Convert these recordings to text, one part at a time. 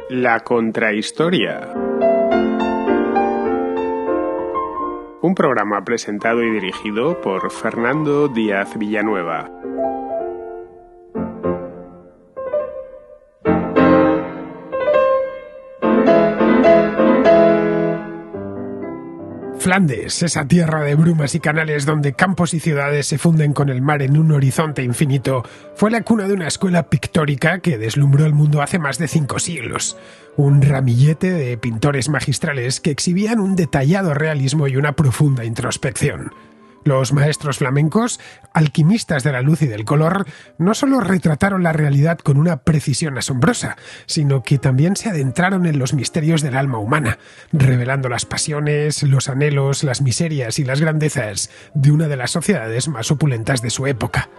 La Contrahistoria. Un programa presentado y dirigido por Fernando Díaz Villanueva. Flandes, esa tierra de brumas y canales donde campos y ciudades se funden con el mar en un horizonte infinito, fue la cuna de una escuela pictórica que deslumbró el mundo hace más de 5 siglos. Un ramillete de pintores magistrales que exhibían un detallado realismo y una profunda introspección. Los maestros flamencos, alquimistas de la luz y del color, no solo retrataron la realidad con una precisión asombrosa, sino que también se adentraron en los misterios del alma humana, revelando las pasiones, los anhelos, las miserias y las grandezas de una de las sociedades más opulentas de su época.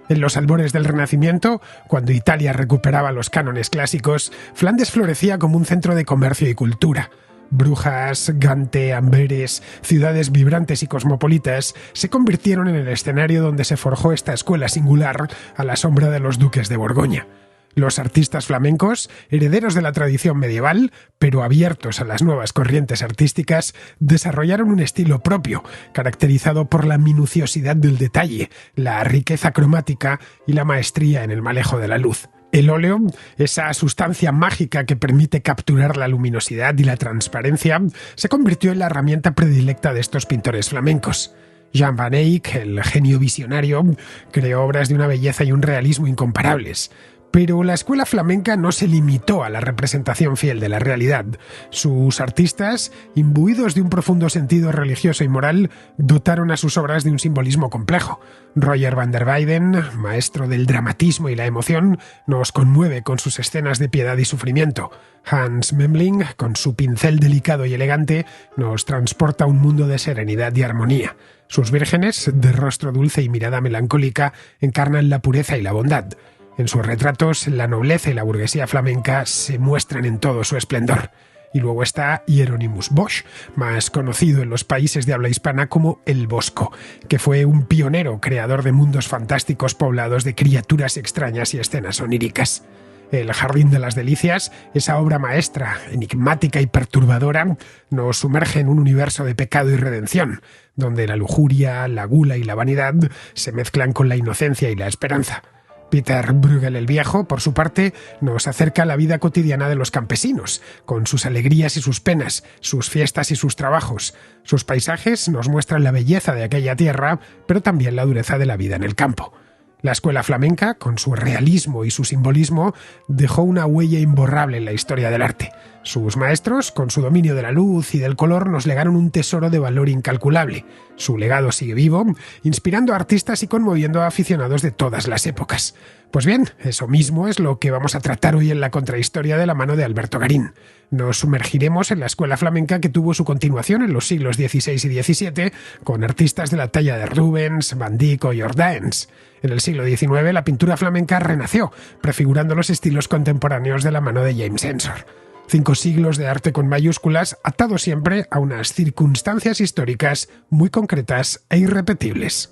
En los albores del Renacimiento, cuando Italia recuperaba los cánones clásicos, Flandes florecía como un centro de comercio y cultura. Brujas, Gante, Amberes, ciudades vibrantes y cosmopolitas se convirtieron en el escenario donde se forjó esta escuela singular a la sombra de los duques de Borgoña. Los artistas flamencos, herederos de la tradición medieval, pero abiertos a las nuevas corrientes artísticas, desarrollaron un estilo propio, caracterizado por la minuciosidad del detalle, la riqueza cromática y la maestría en el manejo de la luz. El óleo, esa sustancia mágica que permite capturar la luminosidad y la transparencia, se convirtió en la herramienta predilecta de estos pintores flamencos. Jan van Eyck, el genio visionario, creó obras de una belleza y un realismo incomparables. Pero la escuela flamenca no se limitó a la representación fiel de la realidad. Sus artistas, imbuidos de un profundo sentido religioso y moral, dotaron a sus obras de un simbolismo complejo. Roger van der Weyden, maestro del dramatismo y la emoción, nos conmueve con sus escenas de piedad y sufrimiento. Hans Memling, con su pincel delicado y elegante, nos transporta a un mundo de serenidad y armonía. Sus vírgenes, de rostro dulce y mirada melancólica, encarnan la pureza y la bondad. En sus retratos, la nobleza y la burguesía flamenca se muestran en todo su esplendor. Y luego está Hieronymus Bosch, más conocido en los países de habla hispana como El Bosco, que fue un pionero creador de mundos fantásticos poblados de criaturas extrañas y escenas oníricas. El Jardín de las Delicias, esa obra maestra, enigmática y perturbadora, nos sumerge en un universo de pecado y redención, donde la lujuria, la gula y la vanidad se mezclan con la inocencia y la esperanza. Peter Bruegel el Viejo, por su parte, nos acerca a la vida cotidiana de los campesinos, con sus alegrías y sus penas, sus fiestas y sus trabajos. Sus paisajes nos muestran la belleza de aquella tierra, pero también la dureza de la vida en el campo. La escuela flamenca, con su realismo y su simbolismo, dejó una huella imborrable en la historia del arte. Sus maestros, con su dominio de la luz y del color, nos legaron un tesoro de valor incalculable. Su legado sigue vivo, inspirando a artistas y conmoviendo a aficionados de todas las épocas. Pues bien, eso mismo es lo que vamos a tratar hoy en la Contrahistoria de la mano de Alberto Garín. Nos sumergiremos en la escuela flamenca que tuvo su continuación en los siglos XVI y XVII, con artistas de la talla de Rubens, Van Dyck o Jordaens. En el siglo XIX la pintura flamenca renació, prefigurando los estilos contemporáneos de la mano de James Ensor. 5 siglos de arte con mayúsculas, atado siempre a unas circunstancias históricas muy concretas e irrepetibles.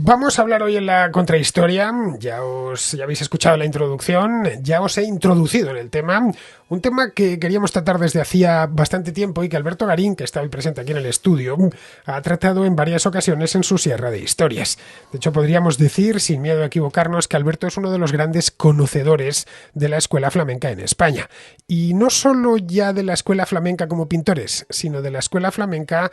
Vamos a hablar hoy en la Contrahistoria, ya habéis escuchado la introducción, ya os he introducido en el tema, un tema que queríamos tratar desde hacía bastante tiempo y que Alberto Garín, que está hoy presente aquí en el estudio, ha tratado en varias ocasiones en su Sierra de Historias. De hecho, podríamos decir, sin miedo a equivocarnos, que Alberto es uno de los grandes conocedores de la escuela flamenca en España. Y no solo ya de la escuela flamenca como pintores, sino de la escuela flamenca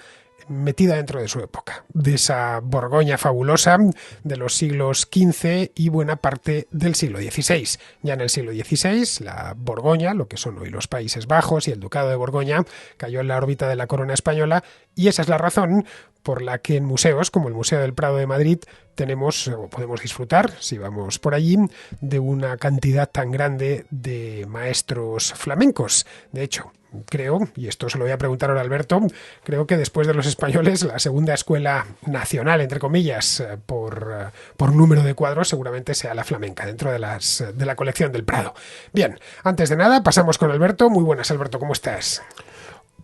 metida dentro de su época, de esa Borgoña fabulosa de los siglos XV y buena parte del siglo XVI. Ya en el siglo XVI, la Borgoña, lo que son hoy los Países Bajos y el Ducado de Borgoña, cayó en la órbita de la corona española y esa es la razón por la que en museos como el Museo del Prado de Madrid podemos disfrutar, si vamos por allí, de una cantidad tan grande de maestros flamencos. De hecho, creo, y esto se lo voy a preguntar ahora a Alberto, creo que después de los españoles, la segunda escuela nacional, entre comillas, por número de cuadros, seguramente sea la flamenca, dentro de la colección del Prado. Bien, antes de nada, pasamos con Alberto. Muy buenas, Alberto, ¿cómo estás?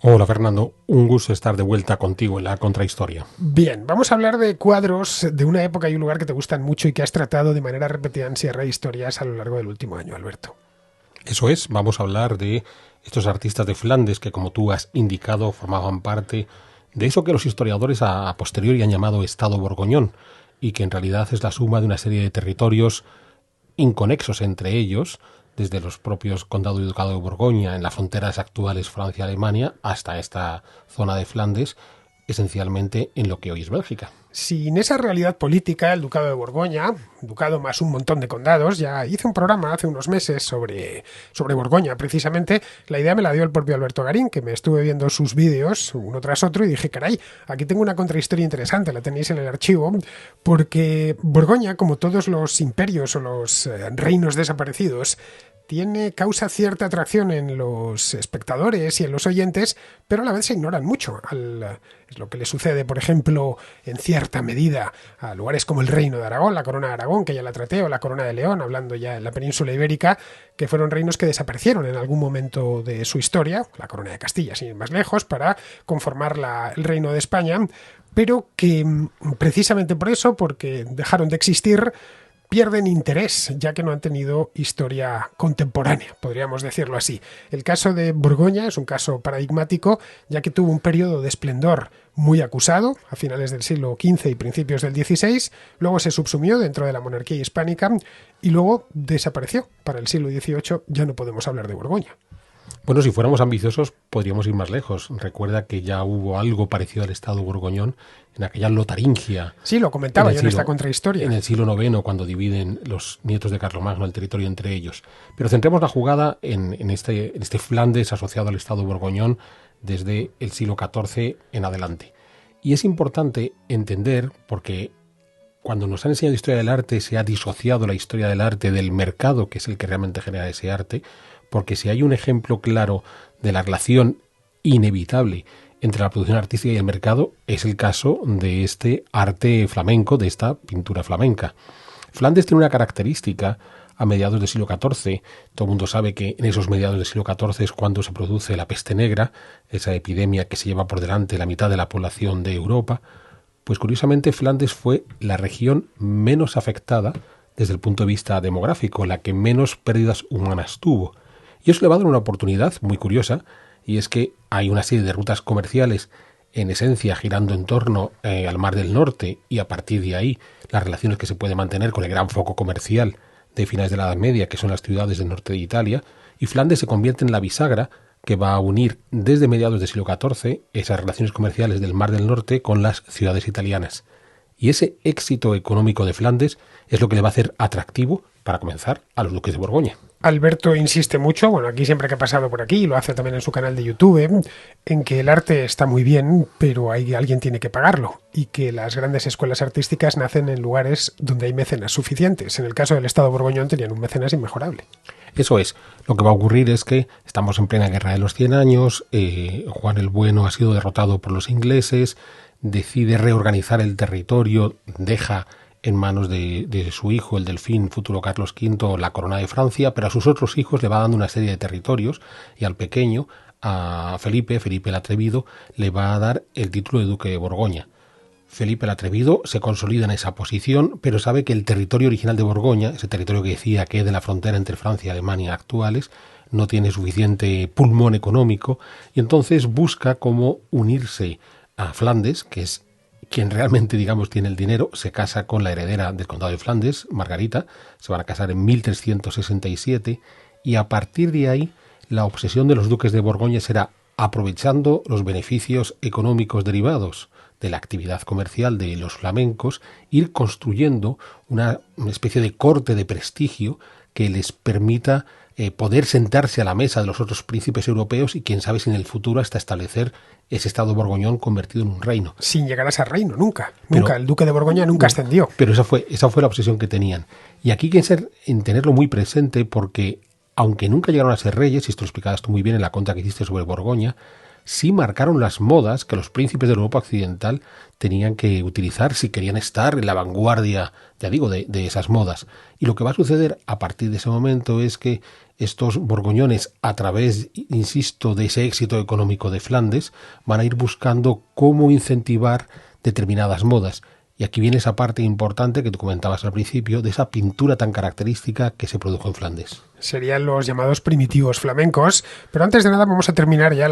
Hola Fernando, un gusto estar de vuelta contigo en la Contrahistoria. Bien, vamos a hablar de cuadros de una época y un lugar que te gustan mucho y que has tratado de manera repetida en Sierra de Historias a lo largo del último año, Alberto. Eso es, vamos a hablar de estos artistas de Flandes que, como tú has indicado, formaban parte de eso que los historiadores a posteriori han llamado Estado Borgoñón, y que en realidad es la suma de una serie de territorios inconexos entre ellos, desde los propios Condado y Ducado de Borgoña en las fronteras actuales Francia-Alemania hasta esta zona de Flandes, esencialmente en lo que hoy es Bélgica. Sin esa realidad política, el Ducado de Borgoña, ducado más un montón de condados, ya hice un programa hace unos meses sobre Borgoña, precisamente. La idea me la dio el propio Alberto Garín, que me estuve viendo sus vídeos uno tras otro y dije, caray, aquí tengo una contrahistoria interesante, la tenéis en el archivo, porque Borgoña, como todos los imperios o los reinos desaparecidos, causa cierta atracción en los espectadores y en los oyentes, pero a la vez se ignoran mucho. Es lo que le sucede, por ejemplo, en cierta medida a lugares como el Reino de Aragón, la Corona de Aragón, que ya la traté, o la Corona de León, hablando ya en la península ibérica, que fueron reinos que desaparecieron en algún momento de su historia, la Corona de Castilla, sin ir más lejos, para conformar el Reino de España, pero que precisamente por eso, porque dejaron de existir, pierden interés, ya que no han tenido historia contemporánea, podríamos decirlo así. El caso de Borgoña es un caso paradigmático, ya que tuvo un periodo de esplendor muy acusado, a finales del siglo XV y principios del XVI, luego se subsumió dentro de la monarquía hispánica y luego desapareció. Para el siglo XVIII ya no podemos hablar de Borgoña. Bueno, si fuéramos ambiciosos, podríamos ir más lejos. Recuerda que ya hubo algo parecido al Estado borgoñón en aquella Lotaringia. Sí, lo comentaba yo en esta contrahistoria. En el siglo IX, cuando dividen los nietos de Carlomagno el territorio entre ellos. Pero centremos la jugada en este Flandes asociado al Estado borgoñón desde el siglo XIV en adelante. Y es importante entender, porque cuando nos han enseñado historia del arte, se ha disociado la historia del arte del mercado, que es el que realmente genera ese arte, porque si hay un ejemplo claro de la relación inevitable entre la producción artística y el mercado, es el caso de este arte flamenco, de esta pintura flamenca. Flandes tiene una característica a mediados del siglo XIV. Todo el mundo sabe que en esos mediados del siglo XIV es cuando se produce la peste negra, esa epidemia que se lleva por delante la mitad de la población de Europa. Pues curiosamente Flandes fue la región menos afectada desde el punto de vista demográfico, la que menos pérdidas humanas tuvo. Y eso le va a dar una oportunidad muy curiosa, y es que hay una serie de rutas comerciales en esencia girando en torno al Mar del Norte, y a partir de ahí las relaciones que se puede mantener con el gran foco comercial de finales de la Edad Media, que son las ciudades del norte de Italia, y Flandes se convierte en la bisagra que va a unir desde mediados del siglo XIV esas relaciones comerciales del Mar del Norte con las ciudades italianas. Y ese éxito económico de Flandes es lo que le va a hacer atractivo, para comenzar, a los duques de Borgoña. Alberto insiste mucho, bueno, aquí siempre que ha pasado por aquí, y lo hace también en su canal de YouTube, en que el arte está muy bien, pero alguien tiene que pagarlo, y que las grandes escuelas artísticas nacen en lugares donde hay mecenas suficientes. En el caso del Estado borgoñón tenían un mecenas inmejorable. Eso es. Lo que va a ocurrir es que estamos en plena guerra de los 100 años, Juan el Bueno ha sido derrotado por los ingleses, decide reorganizar el territorio, deja en manos de su hijo, el delfín futuro Carlos V, la corona de Francia, pero a sus otros hijos le va dando una serie de territorios, y al pequeño, a Felipe el Atrevido, le va a dar el título de duque de Borgoña. Felipe el Atrevido se consolida en esa posición, pero sabe que el territorio original de Borgoña, ese territorio que decía que es de la frontera entre Francia y Alemania actuales, no tiene suficiente pulmón económico, y entonces busca cómo unirse a Flandes, que es quien realmente, digamos, tiene el dinero. Se casa con la heredera del condado de Flandes, Margarita, se van a casar en 1367, y a partir de ahí la obsesión de los duques de Borgoña será, aprovechando los beneficios económicos derivados de la actividad comercial de los flamencos, ir construyendo una especie de corte de prestigio que les permita poder sentarse a la mesa de los otros príncipes europeos, y quién sabe si en el futuro hasta establecer ese Estado borgoñón convertido en un reino. Sin llegar a ser reino, nunca. El duque de Borgoña nunca ascendió. Pero esa fue la obsesión que tenían. Y aquí hay que tenerlo muy presente, porque aunque nunca llegaron a ser reyes, y esto lo explicabas tú muy bien en la conta que hiciste sobre Borgoña, sí marcaron las modas que los príncipes de Europa occidental tenían que utilizar si querían estar en la vanguardia, ya digo, de esas modas. Y lo que va a suceder a partir de ese momento es que estos borgoñones, a través, insisto, de ese éxito económico de Flandes, van a ir buscando cómo incentivar determinadas modas. Y aquí viene esa parte importante que tú comentabas al principio, de esa pintura tan característica que se produjo en Flandes. Serían los llamados primitivos flamencos, pero antes de nada vamos a terminar ya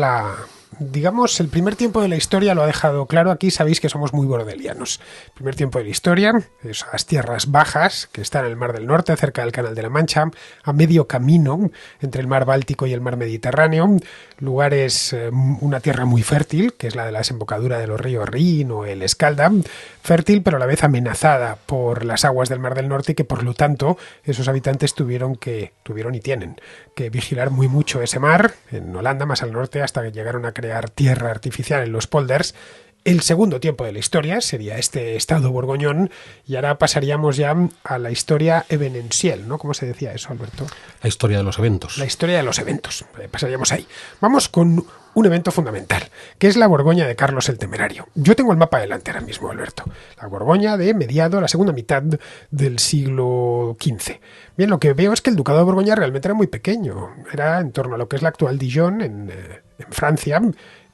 digamos, el primer tiempo de la historia lo ha dejado claro. Aquí sabéis que somos muy bordelianos. El primer tiempo de la historia, esas tierras bajas que están en el Mar del Norte, cerca del Canal de la Mancha, a medio camino entre el Mar Báltico y el Mar Mediterráneo, lugares, una tierra muy fértil, que es la de la desembocadura de los ríos Rin o el Escalda, fértil pero a la vez amenazada por las aguas del Mar del Norte y que por lo tanto esos habitantes tuvieron y tienen que vigilar muy mucho ese mar, en Holanda, más al norte, hasta que llegaron a crear tierra artificial en los polders. El segundo tiempo de la historia sería este estado borgoñón, y ahora pasaríamos ya a la historia evenensiel, ¿no? ¿Cómo se decía eso, Alberto? La historia de los eventos. La historia de los eventos. Pasaríamos ahí. Vamos con un evento fundamental, que es la Borgoña de Carlos el Temerario. Yo tengo el mapa delante ahora mismo, Alberto. La Borgoña de la segunda mitad del siglo XV. Bien, lo que veo es que el Ducado de Borgoña realmente era muy pequeño. Era en torno a lo que es la actual Dijon, en Francia,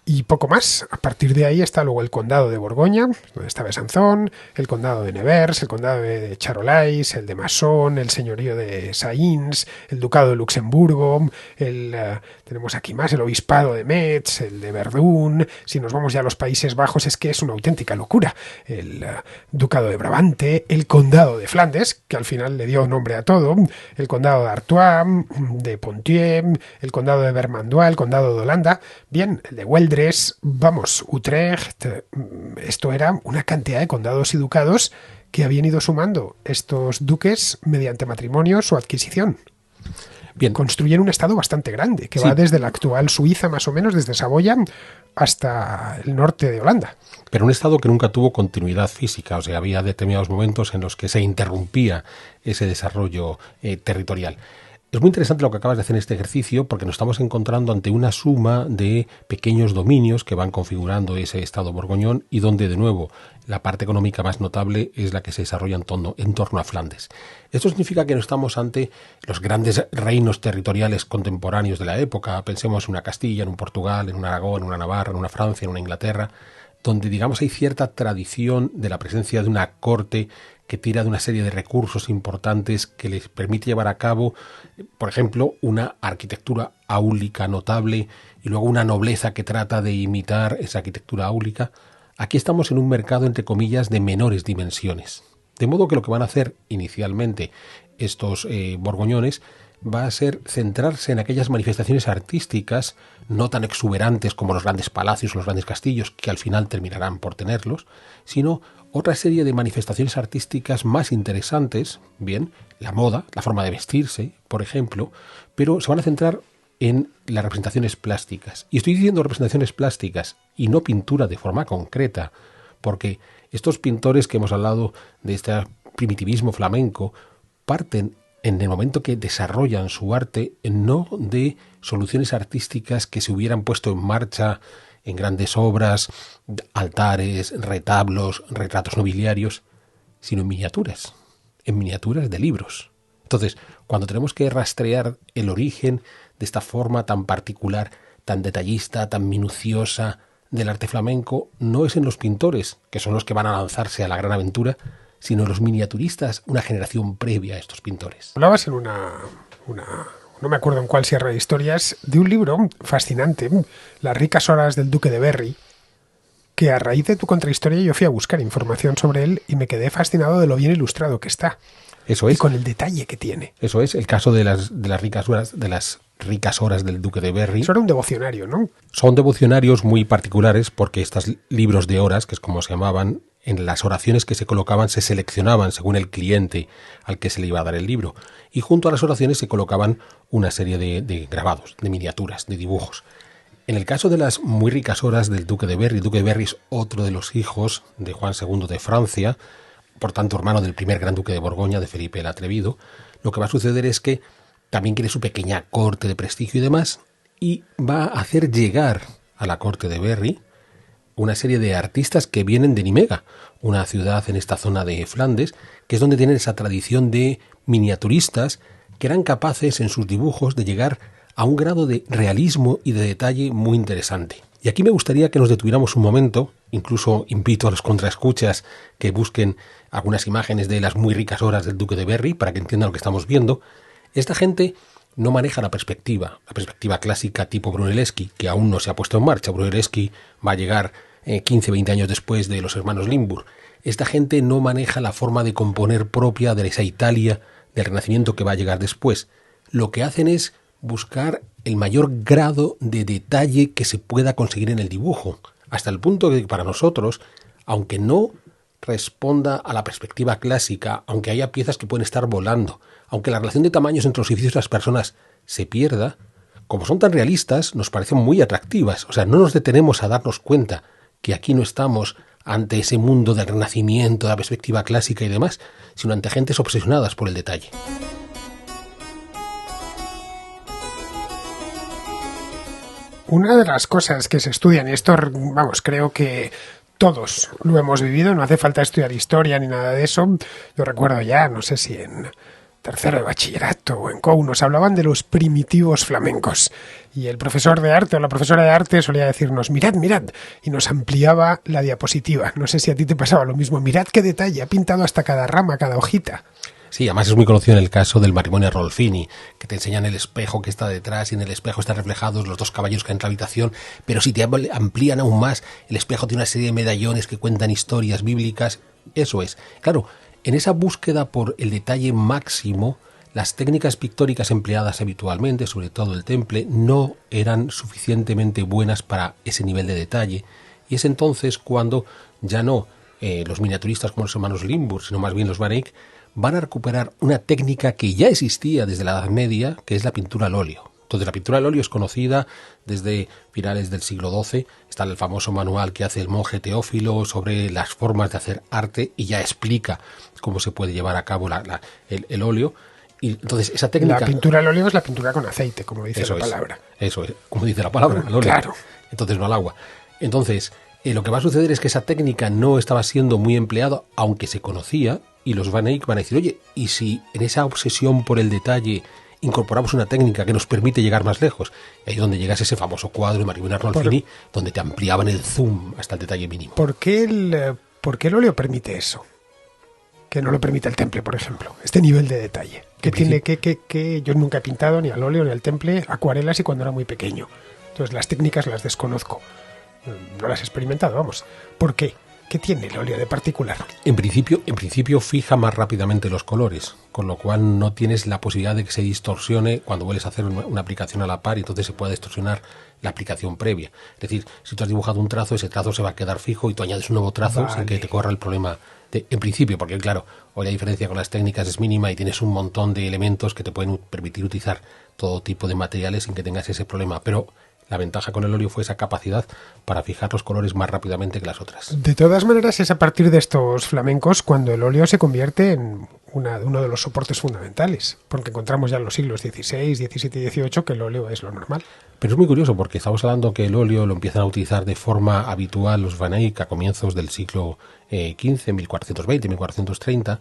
y poco más. A partir de ahí está luego el condado de Borgoña, donde está Besanzón, el condado de Nevers, el condado de Charolais, el de Masson, el señorío de Saïns, el ducado de Luxemburgo, tenemos aquí más, el obispado de Metz, el de Verdún. Si nos vamos ya a los Países Bajos, es que es una auténtica locura. El ducado de Brabante, el condado de Flandes, que al final le dio nombre a todo, el condado de Artois, de Ponthieu, el condado de Vermandois, el condado de Holanda, bien, el de Weldres, Utrecht. Esto era una cantidad de condados y ducados que habían ido sumando estos duques mediante matrimonios o adquisición. Bien. Construyen un estado bastante grande, que va desde la actual Suiza, más o menos, desde Saboya hasta el norte de Holanda. Pero un estado que nunca tuvo continuidad física, o sea, había determinados momentos en los que se interrumpía ese desarrollo territorial. Es muy interesante lo que acabas de hacer en este ejercicio, porque nos estamos encontrando ante una suma de pequeños dominios que van configurando ese estado borgoñón, y donde, de nuevo, la parte económica más notable es la que se desarrolla en torno a Flandes. Esto significa que no estamos ante los grandes reinos territoriales contemporáneos de la época. Pensemos en una Castilla, en un Portugal, en un Aragón, en una Navarra, en una Francia, en una Inglaterra, donde, digamos, hay cierta tradición de la presencia de una corte que tira de una serie de recursos importantes que les permite llevar a cabo, por ejemplo, una arquitectura áulica notable, y luego una nobleza que trata de imitar esa arquitectura áulica. Aquí estamos en un mercado, entre comillas, de menores dimensiones. De modo que lo que van a hacer inicialmente estos borgoñones va a ser centrarse en aquellas manifestaciones artísticas no tan exuberantes como los grandes palacios o los grandes castillos, que al final terminarán por tenerlos, sino otra serie de manifestaciones artísticas más interesantes, bien, la moda, la forma de vestirse, por ejemplo, pero se van a centrar en las representaciones plásticas. Y estoy diciendo representaciones plásticas y no pintura de forma concreta, porque estos pintores que hemos hablado de este primitivismo flamenco parten, en el momento que desarrollan su arte, no de soluciones artísticas que se hubieran puesto en marcha en grandes obras, altares, retablos, retratos nobiliarios, sino en miniaturas de libros. Entonces, cuando tenemos que rastrear el origen de esta forma tan particular, tan detallista, tan minuciosa del arte flamenco, no es en los pintores, que son los que van a lanzarse a la gran aventura, sino en los miniaturistas, una generación previa a estos pintores. Hablabas en no me acuerdo en cuál sierra de historias, de un libro fascinante, Las ricas horas del duque de Berry, que a raíz de tu contrahistoria yo fui a buscar información sobre él y me quedé fascinado de lo bien ilustrado que está. Eso es. Y con el detalle que tiene. Eso es, el caso de las ricas horas del duque de Berry. Eso era un devocionario, ¿no? Son devocionarios muy particulares, porque estos libros de horas, que es como se llamaban, en las oraciones que se colocaban se seleccionaban según el cliente al que se le iba a dar el libro, y junto a las oraciones se colocaban una serie de grabados, de miniaturas, de dibujos. En el caso de las muy ricas horas del duque de Berry, el duque de Berry es otro de los hijos de Juan II de Francia, por tanto hermano del primer gran duque de Borgoña, de Felipe el Atrevido. Lo que va a suceder es que también quiere su pequeña corte de prestigio y demás, y va a hacer llegar a la corte de Berry una serie de artistas que vienen de Nimega, una ciudad en esta zona de Flandes, que es donde tienen esa tradición de miniaturistas que eran capaces en sus dibujos de llegar a un grado de realismo y de detalle muy interesante. Y aquí me gustaría que nos detuviéramos un momento, incluso invito a los contraescuchas que busquen algunas imágenes de las muy ricas obras del Duque de Berry para que entiendan lo que estamos viendo. Esta gente no maneja la perspectiva clásica tipo Brunelleschi, que aún no se ha puesto en marcha. Brunelleschi va a llegar 15-20 años después de los hermanos Limburg. Esta gente no maneja la forma de componer propia de esa Italia del Renacimiento que va a llegar después. Lo que hacen es buscar el mayor grado de detalle que se pueda conseguir en el dibujo, hasta el punto de que para nosotros, aunque no responda a la perspectiva clásica, aunque haya piezas que pueden estar volando, aunque la relación de tamaños entre los edificios y las personas se pierda, como son tan realistas, nos parecen muy atractivas. O sea, no nos detenemos a darnos cuenta que aquí no estamos ante ese mundo del Renacimiento, de la perspectiva clásica y demás, sino ante gentes obsesionadas por el detalle. Una de las cosas que se estudian, y esto, vamos, creo que todos lo hemos vivido, no hace falta estudiar historia ni nada de eso. Yo recuerdo ya, no sé si en tercero de bachillerato o en COU, nos hablaban de los primitivos flamencos. Y el profesor de arte o la profesora de arte solía decirnos, mirad, mirad, y nos ampliaba la diapositiva. No sé si a ti te pasaba lo mismo. Mirad qué detalle, ha pintado hasta cada rama, cada hojita. Sí, además es muy conocido en el caso del matrimonio Rolfini, que te enseñan el espejo que está detrás y en el espejo están reflejados los dos caballeros que hay en la habitación, pero si te amplían aún más, el espejo tiene una serie de medallones que cuentan historias bíblicas. Eso es. Claro, en esa búsqueda por el detalle máximo, las técnicas pictóricas empleadas habitualmente, sobre todo el temple, no eran suficientemente buenas para ese nivel de detalle, y es entonces cuando ya no los miniaturistas como los hermanos Limburg, sino más bien los Van Eyck, van a recuperar una técnica que ya existía desde la Edad Media, que es la pintura al óleo. Entonces la pintura al óleo es conocida desde finales del siglo XII. Está el famoso manual que hace el monje Teófilo sobre las formas de hacer arte y ya explica cómo se puede llevar a cabo el óleo. Y entonces esa técnica... La pintura al óleo es la pintura con aceite, como dice la palabra. Eso es, como dice la palabra, al óleo. Claro. Entonces no al agua. Entonces lo que va a suceder es que esa técnica no estaba siendo muy empleada, aunque se conocía, y los Van Eyck van a decir, oye, ¿y si en esa obsesión por el detalle incorporamos una técnica que nos permite llegar más lejos? Y ahí es donde llegas ese famoso cuadro de Mario Arnolfini, donde te ampliaban el zoom hasta el detalle mínimo. ¿Por qué el óleo permite eso? Que no lo permite el temple, por ejemplo. Este nivel de detalle. Que tiene que yo nunca he pintado ni al óleo ni al temple acuarelas y cuando era muy pequeño. Entonces las técnicas las desconozco. No las he experimentado, vamos. ¿Por qué? ¿Qué tiene el óleo de particular? En principio fija más rápidamente los colores, con lo cual no tienes la posibilidad de que se distorsione cuando vuelves a hacer una aplicación a la par y entonces se pueda distorsionar la aplicación previa. Es decir, si tú has dibujado un trazo, ese trazo se va a quedar fijo y tú añades un nuevo trazo sin que te corra el problema en principio, porque claro, hoy la diferencia con las técnicas es mínima y tienes un montón de elementos que te pueden permitir utilizar todo tipo de materiales sin que tengas ese problema, pero la ventaja con el óleo fue esa capacidad para fijar los colores más rápidamente que las otras. De todas maneras, es a partir de estos flamencos cuando el óleo se convierte en uno de los soportes fundamentales, porque encontramos ya en los siglos XVI, XVII y XVIII que el óleo es lo normal. Pero es muy curioso porque estamos hablando que el óleo lo empiezan a utilizar de forma habitual los Van Eyck a comienzos del siglo XV, 1420, 1430,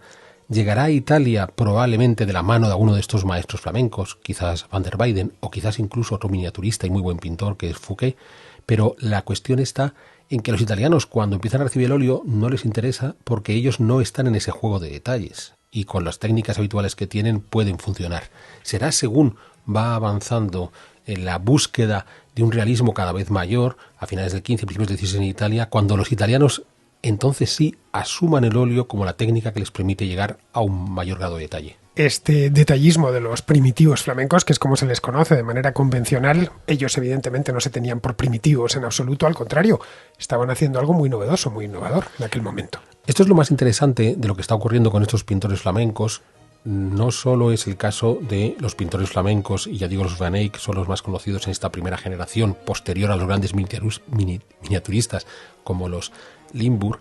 llegará a Italia probablemente de la mano de alguno de estos maestros flamencos, quizás Van der Weyden o quizás incluso otro miniaturista y muy buen pintor que es Fouquet, pero la cuestión está en que los italianos cuando empiezan a recibir el óleo no les interesa porque ellos no están en ese juego de detalles y con las técnicas habituales que tienen pueden funcionar. Será según va avanzando en la búsqueda de un realismo cada vez mayor a finales del XV, principios del XVI en Italia, cuando los italianos entonces sí asuman el óleo como la técnica que les permite llegar a un mayor grado de detalle. Este detallismo de los primitivos flamencos, que es como se les conoce de manera convencional, ellos evidentemente no se tenían por primitivos en absoluto, al contrario, estaban haciendo algo muy novedoso, muy innovador en aquel momento. Esto es lo más interesante de lo que está ocurriendo con estos pintores flamencos. No solo es el caso de los pintores flamencos, y ya digo, los Van Eyck son los más conocidos en esta primera generación, posterior a los grandes miniaturistas como los Limburg.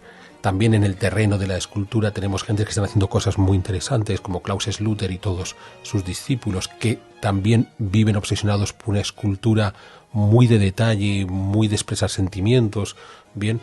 También en el terreno de la escultura tenemos gente que están haciendo cosas muy interesantes, como Klaus Schluter y todos sus discípulos, que también viven obsesionados por una escultura muy de detalle, muy de expresar sentimientos, bien,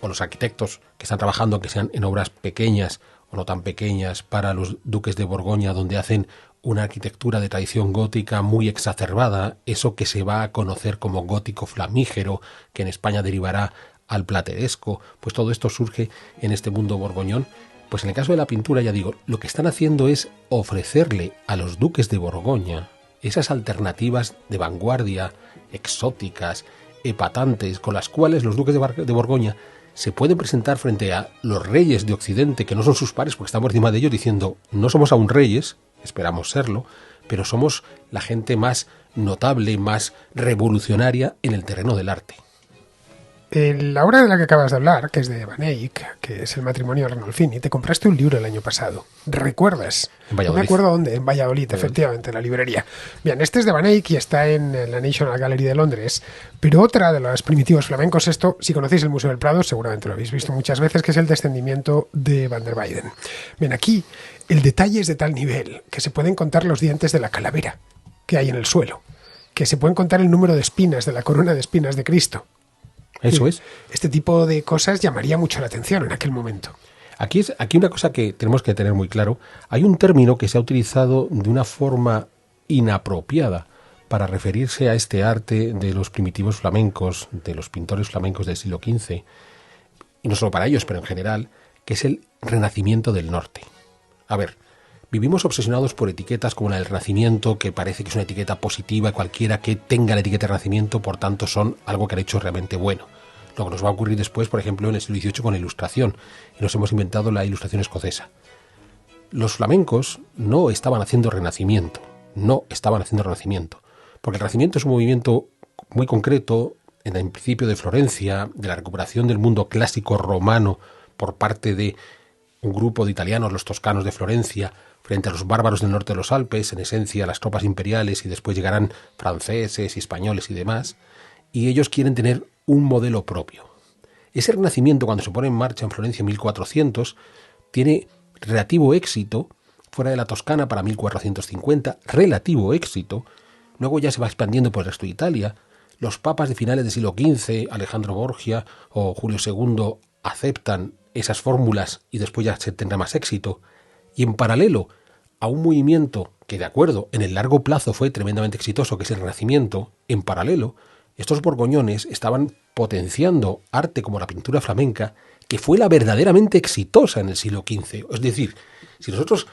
o los arquitectos que están trabajando, que sean en obras pequeñas o no tan pequeñas, para los duques de Borgoña, donde hacen una arquitectura de tradición gótica muy exacerbada, eso que se va a conocer como gótico flamígero, que en España derivará al plateresco. Pues todo esto surge en este mundo borgoñón. Pues en el caso de la pintura, ya digo, lo que están haciendo es ofrecerle a los duques de Borgoña esas alternativas de vanguardia, exóticas, epatantes, con las cuales los duques de Borgoña se pueden presentar frente a los reyes de Occidente, que no son sus pares, porque están por encima de ellos, diciendo: no somos aún reyes, esperamos serlo, pero somos la gente más notable, más revolucionaria en el terreno del arte. La obra de la que acabas de hablar, que es de Van Eyck, que es El matrimonio de Arnolfini, te compraste un libro el año pasado. ¿Recuerdas? En Valladolid. No me acuerdo dónde, en Valladolid, efectivamente, en la librería. Bien, este es de Van Eyck y está en la National Gallery de Londres, pero otra de los primitivos flamencos, esto, si conocéis el Museo del Prado, seguramente lo habéis visto muchas veces, que es el descendimiento de Van der Weyden. Bien, aquí el detalle es de tal nivel que se pueden contar los dientes de la calavera que hay en el suelo, que se pueden contar el número de espinas de la corona de espinas de Cristo. Eso es. Este tipo de cosas llamaría mucho la atención en aquel momento. Aquí una cosa que tenemos que tener muy claro. Hay un término que se ha utilizado de una forma inapropiada para referirse a este arte de los primitivos flamencos, de los pintores flamencos del siglo XV, y no solo para ellos, pero en general, que es el Renacimiento del Norte. A ver, vivimos obsesionados por etiquetas como la del Renacimiento, que parece que es una etiqueta positiva, cualquiera que tenga la etiqueta de Renacimiento, por tanto son algo que han hecho realmente bueno. Lo que nos va a ocurrir después, por ejemplo, en el siglo XVIII con la Ilustración, y nos hemos inventado la Ilustración escocesa. Los flamencos no estaban haciendo Renacimiento, porque el Renacimiento es un movimiento muy concreto, en el principio de Florencia, de la recuperación del mundo clásico romano por parte de un grupo de italianos, los toscanos de Florencia, frente a los bárbaros del norte de los Alpes, en esencia las tropas imperiales, y después llegarán franceses y españoles y demás, y ellos quieren tener un modelo propio. Ese Renacimiento, cuando se pone en marcha en Florencia en 1400, tiene relativo éxito, fuera de la Toscana para 1450, relativo éxito, luego ya se va expandiendo por el resto de Italia. Los papas de finales del siglo XV, Alejandro Borgia o Julio II, aceptan esas fórmulas y después ya se tendrá más éxito. Y en paralelo a un movimiento que, de acuerdo, en el largo plazo fue tremendamente exitoso, que es el Renacimiento, en paralelo, estos borgoñones estaban potenciando arte como la pintura flamenca, que fue la verdaderamente exitosa en el siglo XV. Es decir, si nosotros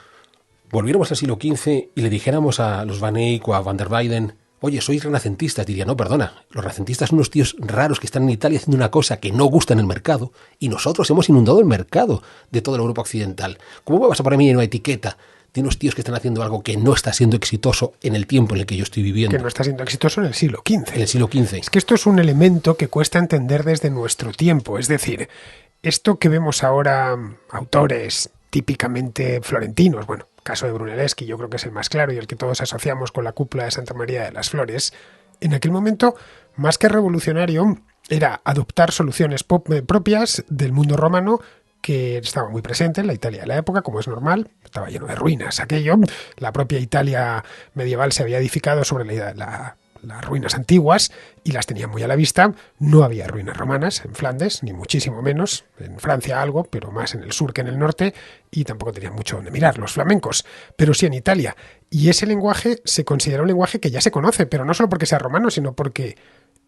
volviéramos al siglo XV y le dijéramos a los Van Eyck o a Van der Weyden: oye, sois renacentistas, diría: no, perdona, los renacentistas son unos tíos raros que están en Italia haciendo una cosa que no gusta en el mercado, y nosotros hemos inundado el mercado de toda la Europa occidental. ¿Cómo me vas a poner en una etiqueta de unos tíos que están haciendo algo que no está siendo exitoso en el tiempo en el que yo estoy viviendo? Que no está siendo exitoso en el siglo XV. En el siglo XV. Es que esto es un elemento que cuesta entender desde nuestro tiempo. Es decir, esto que vemos ahora, autores típicamente florentinos, bueno, caso de Brunelleschi, yo creo que es el más claro y el que todos asociamos con la cúpula de Santa María de las Flores, en aquel momento, más que revolucionario, era adoptar soluciones propias del mundo romano, que estaba muy presente en la Italia de la época, como es normal. Estaba lleno de ruinas aquello. La propia Italia medieval se había edificado sobre las ruinas antiguas y las tenía muy a la vista. No había ruinas romanas en Flandes, ni muchísimo menos. En Francia algo, pero más en el sur que en el norte, y tampoco tenían mucho donde mirar los flamencos, pero sí en Italia. Y ese lenguaje se considera un lenguaje que ya se conoce, pero no solo porque sea romano, sino porque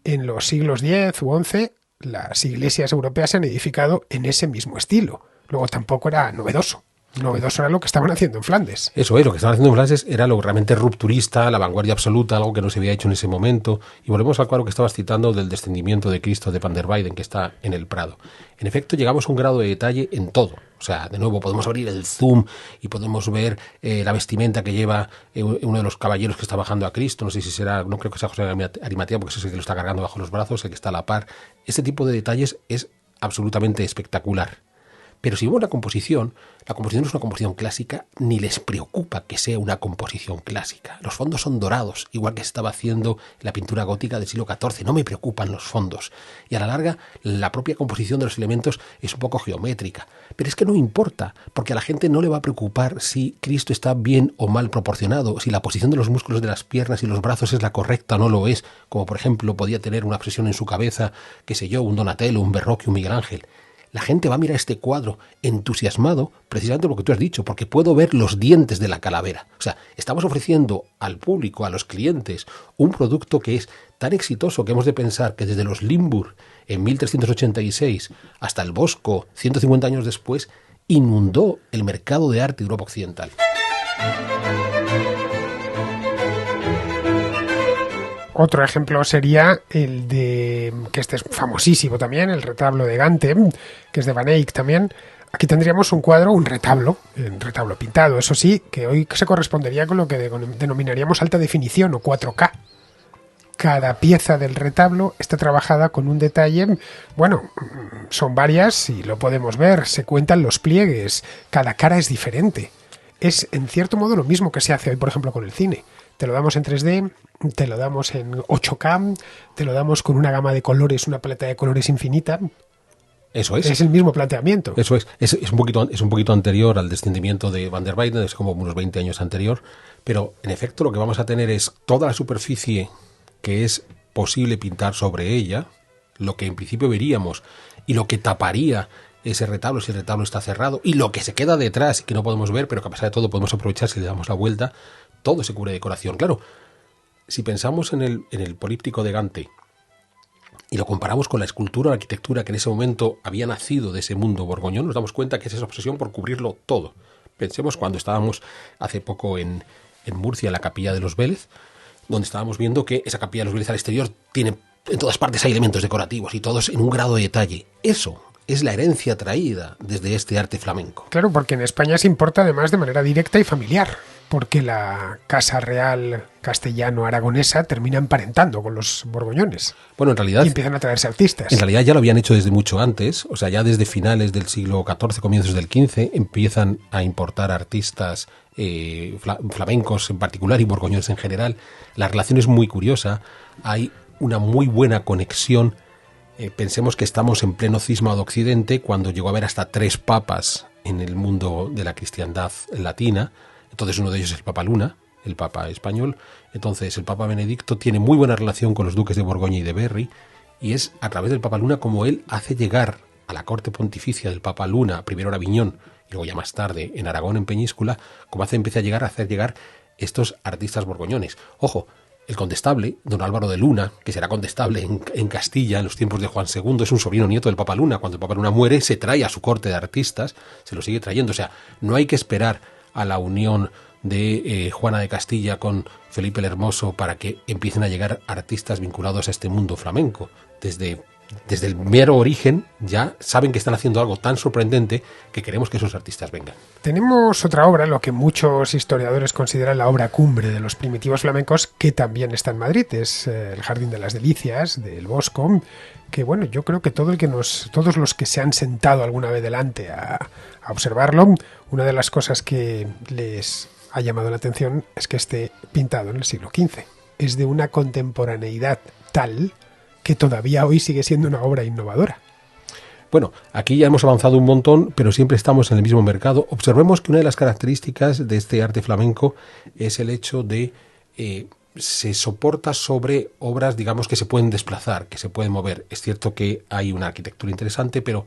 en los siglos X u XI las iglesias europeas se han edificado en ese mismo estilo. Luego tampoco era novedoso. Novedoso era lo que estaban haciendo en Flandes. Eso es, lo que estaban haciendo en Flandes era lo realmente rupturista, la vanguardia absoluta, algo que no se había hecho en ese momento. Y volvemos al cuadro que estabas citando del descendimiento de Cristo de Van der Weyden, que está en el Prado. En efecto, llegamos a un grado de detalle en todo. O sea, de nuevo, podemos abrir el zoom y podemos ver la vestimenta que lleva uno de los caballeros que está bajando a Cristo. No sé si será, no creo que sea José de Arimatea, porque es el que lo está cargando bajo los brazos, el que está a la par. Este tipo de detalles es absolutamente espectacular. Pero si vemos la composición no es una composición clásica, ni les preocupa que sea una composición clásica. Los fondos son dorados, igual que se estaba haciendo en la pintura gótica del siglo XIV. No me preocupan los fondos. Y a la larga, la propia composición de los elementos es un poco geométrica. Pero es que no importa, porque a la gente no le va a preocupar si Cristo está bien o mal proporcionado, si la posición de los músculos de las piernas y los brazos es la correcta o no lo es, como por ejemplo podía tener una obsesión en su cabeza, qué sé yo, un Donatello, un Verrocchio, un Miguel Ángel. La gente va a mirar este cuadro entusiasmado precisamente por lo que tú has dicho, porque puedo ver los dientes de la calavera. O sea, estamos ofreciendo al público, a los clientes, un producto que es tan exitoso que hemos de pensar que desde los Limburg en 1386 hasta el Bosco, 150 años después, inundó el mercado de arte de Europa Occidental. Otro ejemplo sería el de, que este es famosísimo también, el retablo de Gante, que es de Van Eyck también. Aquí tendríamos un cuadro, un retablo pintado, eso sí, que hoy se correspondería con lo que denominaríamos alta definición o 4K. Cada pieza del retablo está trabajada con un detalle, bueno, son varias y lo podemos ver, se cuentan los pliegues, cada cara es diferente. Es en cierto modo lo mismo que se hace hoy, por ejemplo, con el cine. Te lo damos en 3D, te lo damos en 8K, te lo damos con una gama de colores, una paleta de colores infinita. Eso es. Es el mismo planteamiento. Eso es. Es un poquito anterior al descendimiento de Van der Weyden, es como unos 20 años anterior, pero en efecto lo que vamos a tener es toda la superficie que es posible pintar sobre ella, lo que en principio veríamos y lo que taparía ese retablo si el retablo está cerrado, y lo que se queda detrás y que no podemos ver, pero que a pesar de todo podemos aprovechar si le damos la vuelta, todo se cubre de decoración. Claro, si pensamos en el políptico de Gante y lo comparamos con la escultura o la arquitectura que en ese momento había nacido de ese mundo borgoñón, nos damos cuenta que es esa obsesión por cubrirlo todo. Pensemos cuando estábamos hace poco en Murcia, en la capilla de los Vélez, donde estábamos viendo que esa capilla de los Vélez al exterior tiene, en todas partes hay elementos decorativos y todos en un grado de detalle. Eso es la herencia traída desde este arte flamenco. Claro, porque en España se importa además de manera directa y familiar, porque la Casa Real castellano-aragonesa termina emparentando con los borgoñones. Bueno, en realidad... Y empiezan a traerse artistas. En realidad ya lo habían hecho desde mucho antes, o sea, ya desde finales del siglo XIV, comienzos del XV, empiezan a importar artistas flamencos en particular y borgoñones en general. La relación es muy curiosa, hay una muy buena conexión. Pensemos que estamos en pleno cisma de Occidente, cuando llegó a haber hasta 3 papas en el mundo de la cristiandad latina. Entonces uno de ellos es el Papa Luna, el Papa español. Entonces el Papa Benedicto tiene muy buena relación con los duques de Borgoña y de Berry, y es a través del Papa Luna como él hace llegar a la corte pontificia del Papa Luna, primero en Aviñón y luego ya más tarde en Aragón, en Peñíscola, como empieza a hacer llegar estos artistas borgoñones. Ojo, el condestable, don Álvaro de Luna, que será condestable en Castilla en los tiempos de Juan II, es un sobrino nieto del Papa Luna. Cuando el Papa Luna muere, se trae a su corte de artistas, se lo sigue trayendo. O sea, no hay que esperar a la unión de Juana de Castilla con Felipe el Hermoso para que empiecen a llegar artistas vinculados a este mundo flamenco. Desde el mero origen ya saben que están haciendo algo tan sorprendente que queremos que esos artistas vengan. Tenemos otra obra, lo que muchos historiadores consideran la obra cumbre de los primitivos flamencos, que también está en Madrid, es el Jardín de las Delicias, del Bosco, que bueno, yo creo que todos los que se han sentado alguna vez delante a observarlo, una de las cosas que les ha llamado la atención es que esté pintado en el siglo XV. Es de una contemporaneidad tal que todavía hoy sigue siendo una obra innovadora. Bueno, aquí ya hemos avanzado un montón, pero siempre estamos en el mismo mercado. Observemos que una de las características de este arte flamenco es el hecho de se soporta sobre obras, digamos, que se pueden desplazar, que se pueden mover. Es cierto que hay una arquitectura interesante, pero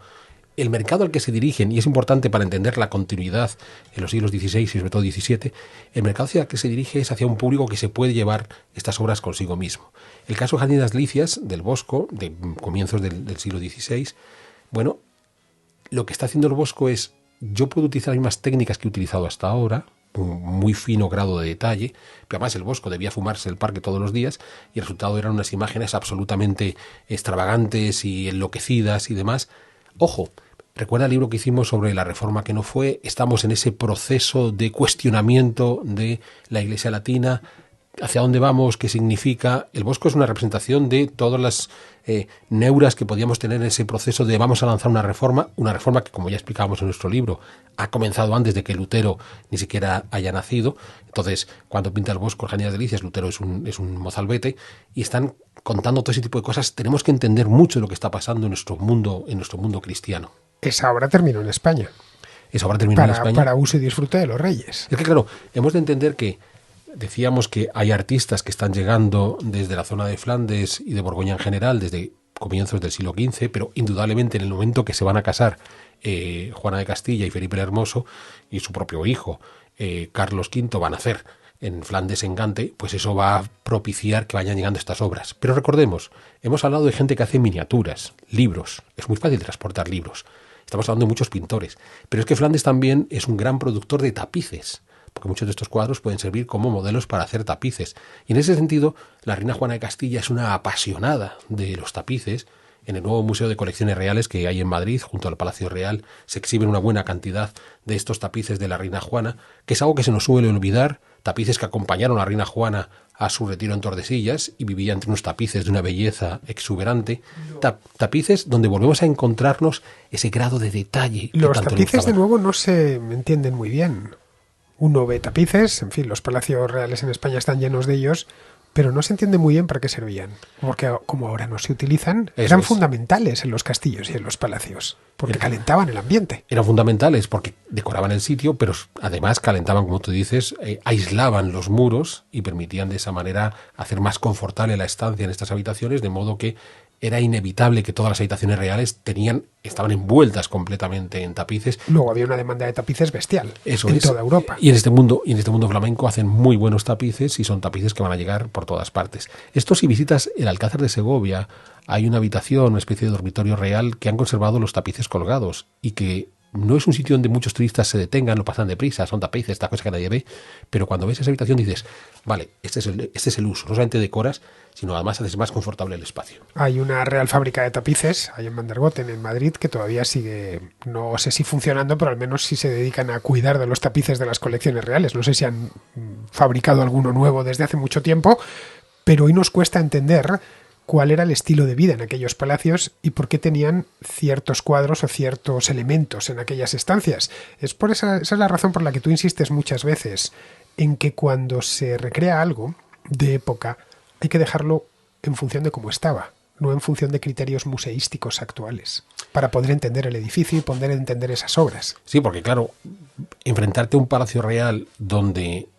el mercado al que se dirigen, y es importante para entender la continuidad en los siglos XVI y sobre todo XVII, el mercado hacia el que se dirige es hacia un público que se puede llevar estas obras consigo mismo. El caso Jardín de las Delicias, del Bosco, de comienzos del siglo XVI, bueno, lo que está haciendo el Bosco es, yo puedo utilizar las mismas técnicas que he utilizado hasta ahora, un muy fino grado de detalle, pero además el Bosco debía fumarse el parque todos los días y el resultado eran unas imágenes absolutamente extravagantes y enloquecidas y demás. Ojo, recuerda el libro que hicimos sobre la reforma que no fue, estamos en ese proceso de cuestionamiento de la Iglesia latina, hacia dónde vamos, qué significa. El Bosco es una representación de todas las neuras que podíamos tener en ese proceso de vamos a lanzar una reforma que, como ya explicábamos en nuestro libro, ha comenzado antes de que Lutero ni siquiera haya nacido. Entonces, cuando pinta el Bosco, Genias Delicias, Lutero es un mozalbete, y están contando todo ese tipo de cosas. Tenemos que entender mucho de lo que está pasando en nuestro mundo cristiano. Esa obra terminó en España. Esa obra terminó en España. Para uso y disfrute de los reyes. Es que, claro, hemos de entender que decíamos que hay artistas que están llegando desde la zona de Flandes y de Borgoña en general, desde comienzos del siglo XV, pero indudablemente en el momento que se van a casar Juana de Castilla y Felipe el Hermoso y su propio hijo, Carlos V, van a hacer en Flandes, en Gante, pues eso va a propiciar que vayan llegando estas obras. Pero recordemos, hemos hablado de gente que hace miniaturas, libros. Es muy fácil transportar libros. Estamos hablando de muchos pintores. Pero es que Flandes también es un gran productor de tapices, porque muchos de estos cuadros pueden servir como modelos para hacer tapices. Y en ese sentido, la reina Juana de Castilla es una apasionada de los tapices. En el nuevo Museo de Colecciones Reales que hay en Madrid, junto al Palacio Real, se exhiben una buena cantidad de estos tapices de la reina Juana, que es algo que se nos suele olvidar, tapices que acompañaron a la reina Juana a su retiro en Tordesillas y vivía entre unos tapices de una belleza exuberante. Tapices donde volvemos a encontrarnos ese grado de detalle. Los tapices, de nuevo, no se entienden muy bien. Uno ve tapices, en fin, los palacios reales en España están llenos de ellos, pero no se entiende muy bien para qué servían. Porque como ahora no se utilizan, eran fundamentales en los castillos y en los palacios, porque calentaban el ambiente. Eran fundamentales porque decoraban el sitio, pero además calentaban, como tú dices, aislaban los muros y permitían de esa manera hacer más confortable la estancia en estas habitaciones, de modo que era inevitable que todas las habitaciones reales estaban envueltas completamente en tapices. Luego había una demanda de tapices bestial en toda Europa. Y en este mundo flamenco hacen muy buenos tapices y son tapices que van a llegar por todas partes. Esto, si visitas el Alcázar de Segovia, hay una habitación, una especie de dormitorio real que han conservado los tapices colgados y que no es un sitio donde muchos turistas se detengan, lo pasan deprisa, son tapices, esta cosa que nadie ve, pero cuando ves esa habitación dices, vale, este es el uso, no solamente decoras, sino además haces más confortable el espacio. Hay una real fábrica de tapices, hay en Van der Goten, en Madrid, que todavía sigue, no sé si funcionando, pero al menos sí se dedican a cuidar de los tapices de las colecciones reales. No sé si han fabricado alguno nuevo desde hace mucho tiempo, pero hoy nos cuesta entender cuál era el estilo de vida en aquellos palacios y por qué tenían ciertos cuadros o ciertos elementos en aquellas estancias. Esa es la razón por la que tú insistes muchas veces en que cuando se recrea algo de época hay que dejarlo en función de cómo estaba, no en función de criterios museísticos actuales, para poder entender el edificio y poder entender esas obras. Sí, porque claro, enfrentarte a un palacio real donde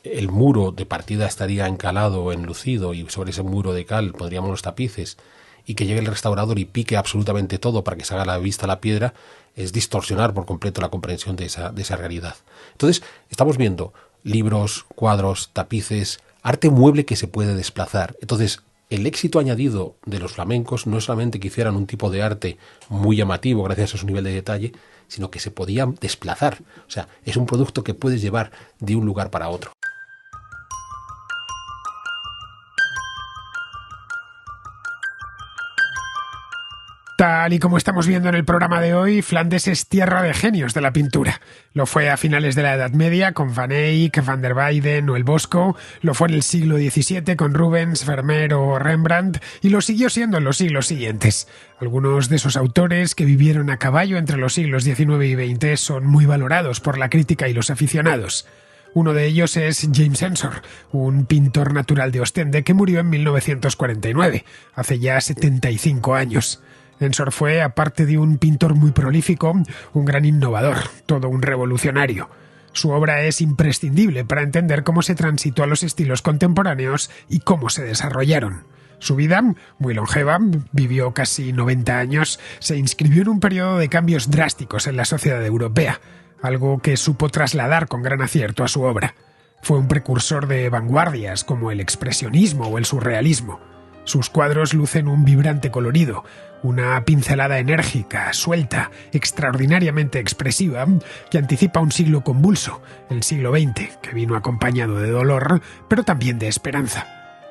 el muro de partida estaría encalado, enlucido, y sobre ese muro de cal pondríamos los tapices, y que llegue el restaurador y pique absolutamente todo para que se haga a la vista la piedra, es distorsionar por completo la comprensión de esa realidad. Entonces, estamos viendo libros, cuadros, tapices, arte mueble que se puede desplazar. Entonces, el éxito añadido de los flamencos no es solamente que hicieran un tipo de arte muy llamativo gracias a su nivel de detalle, sino que se podían desplazar. O sea, es un producto que puedes llevar de un lugar para otro. Tal y como estamos viendo en el programa de hoy, Flandes es tierra de genios de la pintura. Lo fue a finales de la Edad Media con Van Eyck, Van der Weyden o el Bosco, lo fue en el siglo XVII con Rubens, Vermeer o Rembrandt y lo siguió siendo en los siglos siguientes. Algunos de esos autores que vivieron a caballo entre los siglos XIX y XX son muy valorados por la crítica y los aficionados. Uno de ellos es James Ensor, un pintor natural de Ostende que murió en 1949, hace ya 75 años. Ensor fue, aparte de un pintor muy prolífico, un gran innovador, todo un revolucionario. Su obra es imprescindible para entender cómo se transitó a los estilos contemporáneos y cómo se desarrollaron. Su vida, muy longeva, vivió casi 90 años, se inscribió en un periodo de cambios drásticos en la sociedad europea, algo que supo trasladar con gran acierto a su obra. Fue un precursor de vanguardias como el expresionismo o el surrealismo. Sus cuadros lucen un vibrante colorido, una pincelada enérgica, suelta, extraordinariamente expresiva, que anticipa un siglo convulso, el siglo XX, que vino acompañado de dolor, pero también de esperanza.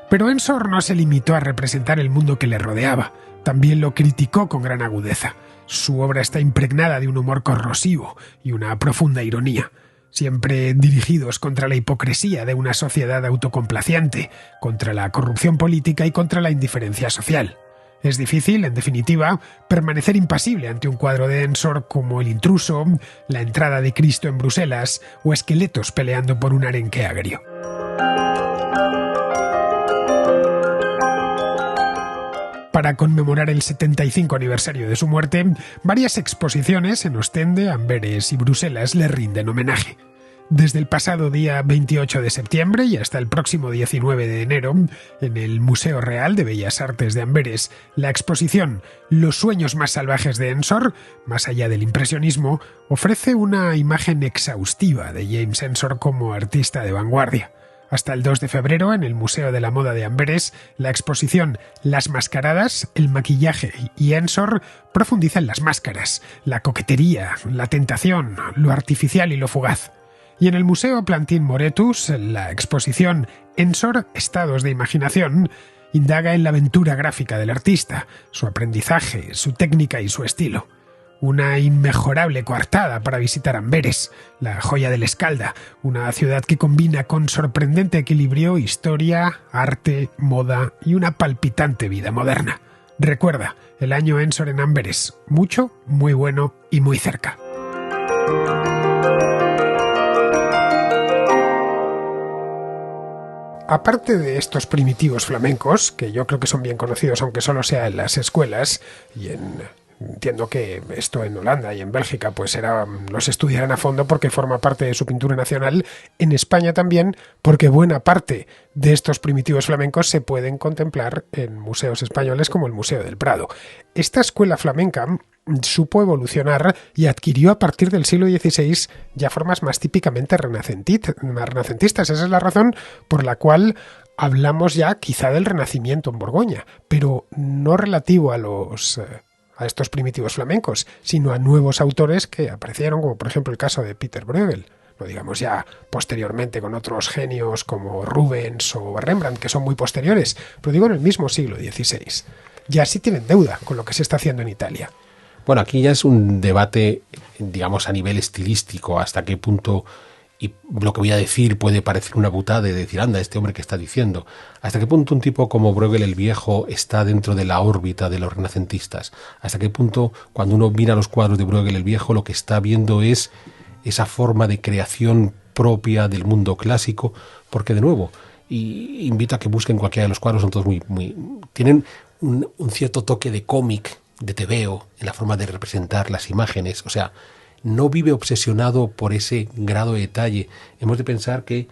Pero Ensor no se limitó a representar el mundo que le rodeaba, también lo criticó con gran agudeza. Su obra está impregnada de un humor corrosivo y una profunda ironía. siempre dirigidos contra la hipocresía de una sociedad autocomplaciente, contra la corrupción política y contra la indiferencia social. Es difícil, en definitiva, permanecer impasible ante un cuadro de Ensor como El intruso, La entrada de Cristo en Bruselas o esqueletos peleando por un arenque agrio. Para conmemorar el 75 aniversario de su muerte, varias exposiciones en Ostende, Amberes y Bruselas le rinden homenaje. Desde el pasado día 28 de septiembre y hasta el próximo 19 de enero, en el Museo Real de Bellas Artes de Amberes, la exposición Los sueños más salvajes de Ensor, más allá del impresionismo, ofrece una imagen exhaustiva de James Ensor como artista de vanguardia. Hasta el 2 de febrero, en el Museo de la Moda de Amberes, la exposición Las mascaradas, el maquillaje y Ensor profundiza en las máscaras, la coquetería, la tentación, lo artificial y lo fugaz. Y en el Museo Plantin Moretus, la exposición Ensor, estados de imaginación, indaga en la aventura gráfica del artista, su aprendizaje, su técnica y su estilo. Una inmejorable coartada para visitar Amberes, la joya del Escalda, una ciudad que combina con sorprendente equilibrio historia, arte, moda y una palpitante vida moderna. Recuerda, el año Ensor en Amberes, mucho, muy bueno y muy cerca. Aparte de estos primitivos flamencos, que yo creo que son bien conocidos aunque solo sea en las escuelas, y entiendo que esto en Holanda y en Bélgica pues los estudiarán a fondo porque forma parte de su pintura nacional, en España también, porque buena parte de estos primitivos flamencos se pueden contemplar en museos españoles como el Museo del Prado. Esta escuela flamenca supo evolucionar y adquirió a partir del siglo XVI ya formas más típicamente renacentistas. Esa es la razón por la cual hablamos ya quizá del Renacimiento en Borgoña, pero no relativo a estos primitivos flamencos, sino a nuevos autores que aparecieron, como por ejemplo el caso de Peter Bruegel. No digamos ya posteriormente con otros genios como Rubens o Rembrandt, que son muy posteriores, pero digo en el mismo siglo XVI. Ya sí tienen deuda con lo que se está haciendo en Italia. Bueno, aquí ya es un debate, digamos, a nivel estilístico, hasta qué punto, y lo que voy a decir puede parecer una putada de decir, anda, este hombre que está diciendo, hasta qué punto un tipo como Bruegel el Viejo está dentro de la órbita de los renacentistas, hasta qué punto cuando uno mira los cuadros de Bruegel el Viejo lo que está viendo es esa forma de creación propia del mundo clásico, porque de nuevo, y invito a que busquen cualquiera de los cuadros, son todos tienen un cierto toque de cómic, de tebeo, en la forma de representar las imágenes, o sea, no vive obsesionado por ese grado de detalle. Hemos de pensar que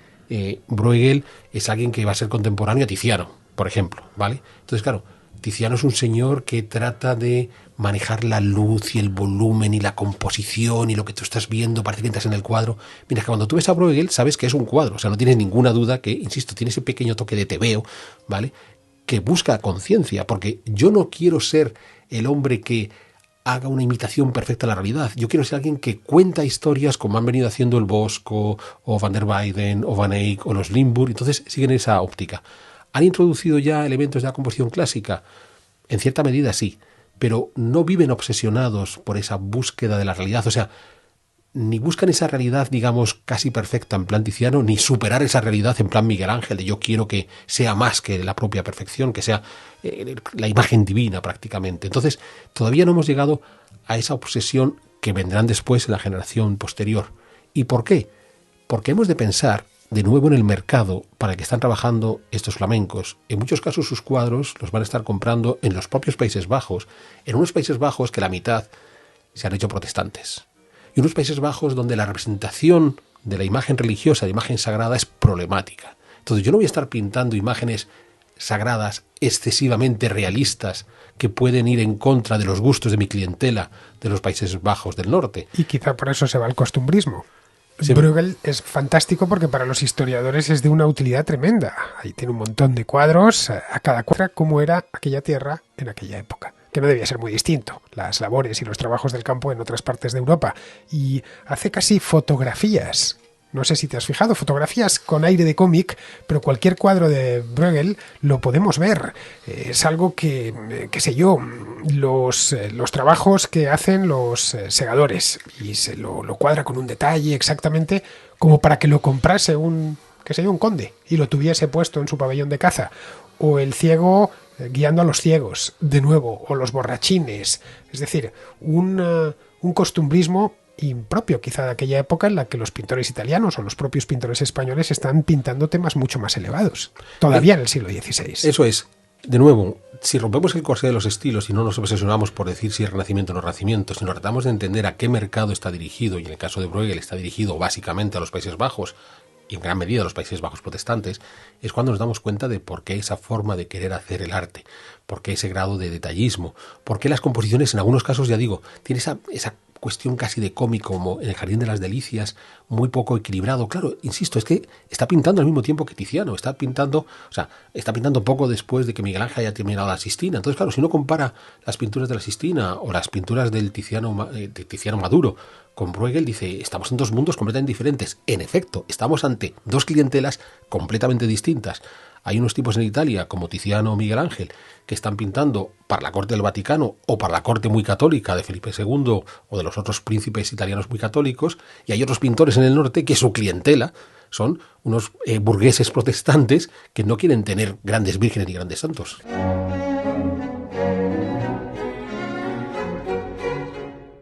Bruegel es alguien que va a ser contemporáneo a Tiziano, por ejemplo, ¿vale? Entonces, claro, Tiziano es un señor que trata de manejar la luz y el volumen y la composición y lo que tú estás viendo, parece que entras en el cuadro. Mira, que cuando tú ves a Bruegel sabes que es un cuadro, o sea, no tienes ninguna duda que, insisto, tiene ese pequeño toque de tebeo, ¿vale?, que busca conciencia, porque yo no quiero ser el hombre que haga una imitación perfecta de la realidad. Yo quiero ser alguien que cuenta historias como han venido haciendo el Bosco, o Van der Weyden, o Van Eyck, o los Limburg. Entonces siguen esa óptica. ¿Han introducido ya elementos de la composición clásica? En cierta medida sí, pero no viven obsesionados por esa búsqueda de la realidad. O sea, ni buscan esa realidad, digamos, casi perfecta en plan Tiziano, ni superar esa realidad en plan Miguel Ángel, de yo quiero que sea más que la propia perfección, que sea la imagen divina prácticamente. Entonces, todavía no hemos llegado a esa obsesión que vendrán después en la generación posterior. ¿Y por qué? Porque hemos de pensar de nuevo en el mercado para el que están trabajando estos flamencos. En muchos casos sus cuadros los van a estar comprando en los propios Países Bajos, en unos Países Bajos que la mitad se han hecho protestantes. Y unos Países Bajos donde la representación de la imagen religiosa, de imagen sagrada, es problemática. Entonces yo no voy a estar pintando imágenes sagradas excesivamente realistas que pueden ir en contra de los gustos de mi clientela de los Países Bajos del norte. Y quizá por eso se va al costumbrismo. Sí. Bruegel es fantástico porque para los historiadores es de una utilidad tremenda. Ahí tiene un montón de cuadros, a cada cuadra cómo era aquella tierra en aquella época, que no debía ser muy distinto, las labores y los trabajos del campo en otras partes de Europa. Y hace casi fotografías no sé si te has fijado, fotografías con aire de cómic, pero cualquier cuadro de Bruegel lo podemos ver. Es algo que, qué sé yo, los trabajos que hacen los segadores, y se lo cuadra con un detalle exactamente como para que lo comprase un conde y lo tuviese puesto en su pabellón de caza. O el ciego guiando a los ciegos, de nuevo, o los borrachines. Es decir, un costumbrismo impropio quizá de aquella época en la que los pintores italianos o los propios pintores españoles están pintando temas mucho más elevados, todavía en el siglo XVI. Eso es. De nuevo, si rompemos el corsé de los estilos y no nos obsesionamos por decir si es Renacimiento o no Renacimiento, sino tratamos de entender a qué mercado está dirigido, y en el caso de Bruegel está dirigido básicamente a los Países Bajos, y en gran medida a los Países Bajos protestantes, es cuando nos damos cuenta de por qué esa forma de querer hacer el arte, por qué ese grado de detallismo, por qué las composiciones en algunos casos, ya digo, tiene esa cuestión casi de cómico, como en el Jardín de las Delicias, muy poco equilibrado. Claro, insisto, es que está pintando al mismo tiempo que Tiziano, está pintando poco después de que Miguel Ángel haya terminado la Sistina. Entonces, claro, si uno compara las pinturas de la Sistina o las pinturas de Tiziano Maduro con Bruegel, dice, estamos en dos mundos completamente diferentes. En efecto, estamos ante dos clientelas completamente distintas. Hay unos tipos en Italia, como Tiziano o Miguel Ángel, que están pintando para la corte del Vaticano o para la corte muy católica de Felipe II o de los otros príncipes italianos muy católicos, y hay otros pintores en el norte que su clientela son unos burgueses protestantes que no quieren tener grandes vírgenes ni grandes santos.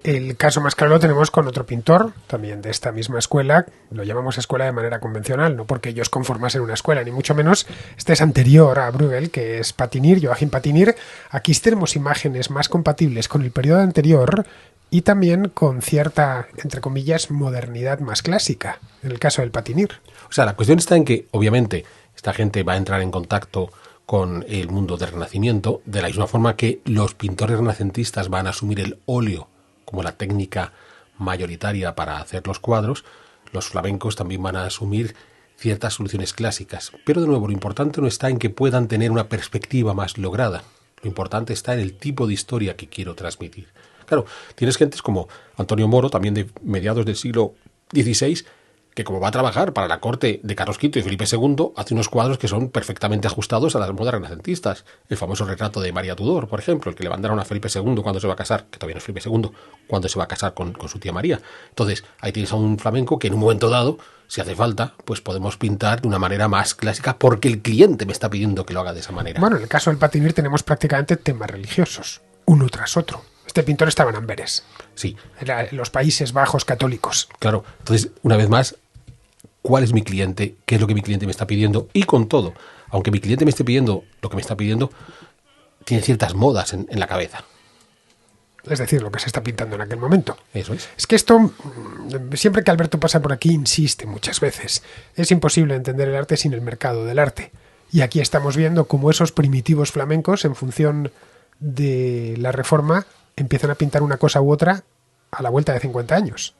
El caso más claro lo tenemos con otro pintor, también de esta misma escuela. Lo llamamos escuela de manera convencional, no porque ellos conformasen una escuela, ni mucho menos. Este es anterior a Bruegel, que es Patinir, Joachim Patinir. Aquí tenemos imágenes más compatibles con el periodo anterior y también con cierta, entre comillas, modernidad más clásica, en el caso del Patinir. O sea, la cuestión está en que, obviamente, esta gente va a entrar en contacto con el mundo del Renacimiento, de la misma forma que los pintores renacentistas van a asumir el óleo como la técnica mayoritaria para hacer los cuadros. Los flamencos también van a asumir ciertas soluciones clásicas. Pero de nuevo, lo importante no está en que puedan tener una perspectiva más lograda. Lo importante está en el tipo de historia que quiero transmitir. Claro, tienes gentes como Antonio Moro, también de mediados del siglo XVI, que como va a trabajar para la corte de Carlos V y Felipe II, hace unos cuadros que son perfectamente ajustados a las modas renacentistas. El famoso retrato de María Tudor, por ejemplo, el que le mandaron a Felipe II cuando se va a casar, que todavía no es Felipe II, cuando se va a casar con su tía María. Entonces, ahí tienes a un flamenco que en un momento dado, si hace falta, pues podemos pintar de una manera más clásica porque el cliente me está pidiendo que lo haga de esa manera. Bueno, en el caso del Patinir tenemos prácticamente temas religiosos, uno tras otro. Este pintor estaba en Amberes. Sí. Era en los Países Bajos católicos. Claro. Entonces, una vez más, ¿cuál es mi cliente? ¿Qué es lo que mi cliente me está pidiendo? Y con todo, aunque mi cliente me esté pidiendo lo que me está pidiendo, tiene ciertas modas en la cabeza. Es decir, lo que se está pintando en aquel momento. Eso es. Es que esto, siempre que Alberto pasa por aquí, insiste muchas veces. Es imposible entender el arte sin el mercado del arte. Y aquí estamos viendo cómo esos primitivos flamencos, en función de la Reforma, empiezan a pintar una cosa u otra a la vuelta de 50 años.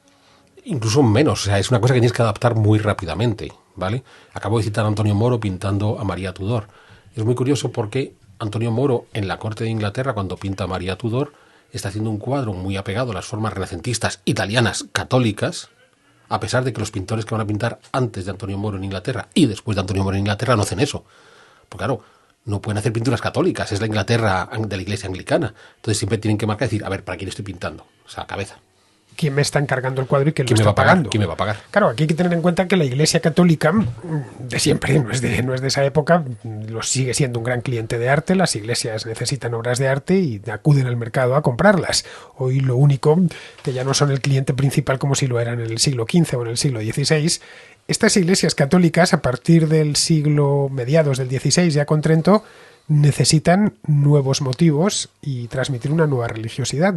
Incluso menos, o sea, es una cosa que tienes que adaptar muy rápidamente, ¿vale? Acabo de citar a Antonio Moro pintando a María Tudor. Es muy curioso porque Antonio Moro, en la corte de Inglaterra, cuando pinta a María Tudor, está haciendo un cuadro muy apegado a las formas renacentistas italianas católicas, a pesar de que los pintores que van a pintar antes de Antonio Moro en Inglaterra y después de Antonio Moro en Inglaterra no hacen eso. Porque claro, no pueden hacer pinturas católicas, es la Inglaterra de la Iglesia anglicana. Entonces siempre tienen que marcar y decir, a ver, ¿para quién estoy pintando? O sea, cabeza. ¿Quién me está encargando el cuadro y quién lo me está va a pagar? pagando? ¿Quién me va a pagar? Claro, aquí hay que tener en cuenta que la Iglesia Católica, de siempre, no es de esa época, lo sigue siendo un gran cliente de arte. Las iglesias necesitan obras de arte y acuden al mercado a comprarlas. Hoy lo único, que ya no son el cliente principal como si lo eran en el siglo XV o en el siglo XVI, estas iglesias católicas, a partir del siglo mediados del XVI, ya con Trento, necesitan nuevos motivos y transmitir una nueva religiosidad.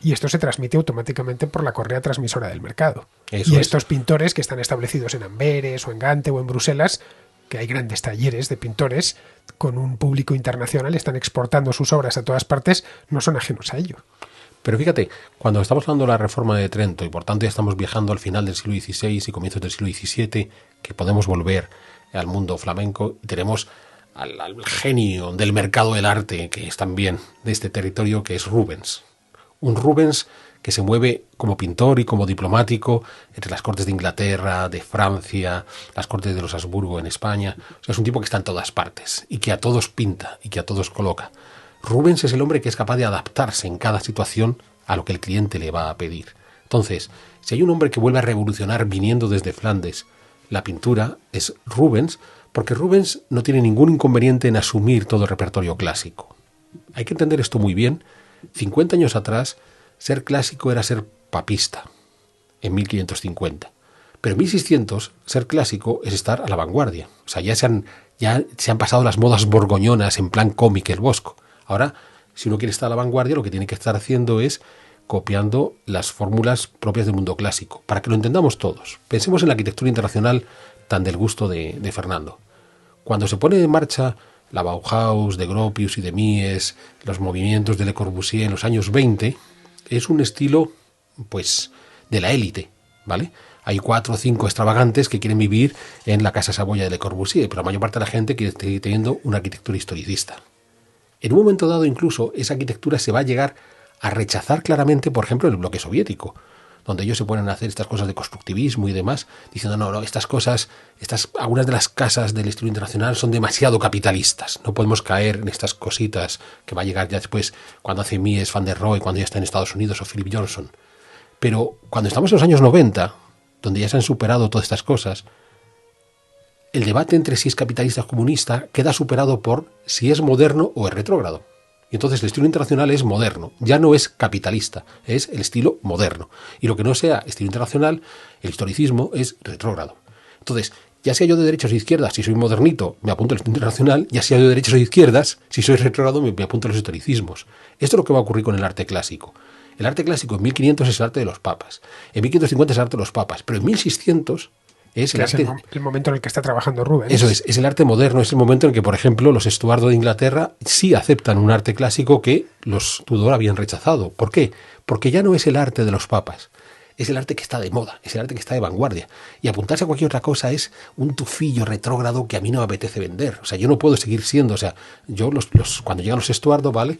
Y esto se transmite automáticamente por la correa transmisora del mercado. Eso y es. estos pintores que están establecidos en Amberes o en Gante o en Bruselas, que hay grandes talleres de pintores con un público internacional, están exportando sus obras a todas partes, no son ajenos a ello. Pero fíjate, cuando estamos hablando de la Reforma de Trento y por tanto ya estamos viajando al final del siglo XVI y comienzos del siglo XVII, que podemos volver al mundo flamenco y tenemos al genio del mercado del arte, que es también de este territorio, que es Rubens. Un Rubens que se mueve como pintor y como diplomático entre las cortes de Inglaterra, de Francia, las cortes de los Habsburgo en España. O sea, es un tipo que está en todas partes y que a todos pinta y que a todos coloca. Rubens es el hombre que es capaz de adaptarse en cada situación a lo que el cliente le va a pedir. Entonces, si hay un hombre que vuelve a revolucionar viniendo desde Flandes la pintura, es Rubens, porque Rubens no tiene ningún inconveniente en asumir todo el repertorio clásico. Hay que entender esto muy bien. 50 años atrás, ser clásico era ser papista, en 1550. Pero en 1600, ser clásico es estar a la vanguardia. O sea, ya se han pasado las modas borgoñonas en plan cómic el Bosco. Ahora, si uno quiere estar a la vanguardia, lo que tiene que estar haciendo es copiando las fórmulas propias del mundo clásico, para que lo entendamos todos. Pensemos en la arquitectura internacional tan del gusto de Fernando. Cuando se pone en marcha la Bauhaus de Gropius y de Mies, los movimientos de Le Corbusier en los años 20, es un estilo, pues, de la élite, ¿vale? Hay 4 o 5 extravagantes que quieren vivir en la Casa Saboya de Le Corbusier, pero la mayor parte de la gente quiere seguir teniendo una arquitectura historicista. En un momento dado, incluso, esa arquitectura se va a llegar a rechazar claramente, por ejemplo, el bloque soviético, donde ellos se ponen a hacer estas cosas de constructivismo y demás, diciendo, no, estas cosas, algunas de las casas del estilo internacional son demasiado capitalistas, no podemos caer en estas cositas que va a llegar ya después, cuando hace Mies van der Rohe, cuando ya está en Estados Unidos, o Philip Johnson. Pero cuando estamos en los años 90, donde ya se han superado todas estas cosas, el debate entre si es capitalista o comunista queda superado por si es moderno o es retrógrado. Y entonces el estilo internacional es moderno, ya no es capitalista, es el estilo moderno. Y lo que no sea estilo internacional, el historicismo, es retrógrado. Entonces, ya sea yo de derechas o izquierdas, si soy modernito, me apunto al estilo internacional, ya sea yo de derechas o izquierdas, si soy retrógrado, me apunto a los historicismos. Esto es lo que va a ocurrir con el arte clásico. El arte clásico en 1500 es el arte de los papas, en 1550 es el arte de los papas, pero en 1600... es el momento en el que está trabajando Rubens. Eso es el arte moderno, es el momento en que, por ejemplo, los Estuardo de Inglaterra sí aceptan un arte clásico que los Tudor habían rechazado. ¿Por qué? Porque ya no es el arte de los papas, es el arte que está de moda, es el arte que está de vanguardia. Y apuntarse a cualquier otra cosa es un tufillo retrógrado que a mí no me apetece vender. O sea, yo no puedo seguir siendo, o sea, yo cuando llegan los Estuardo, ¿vale?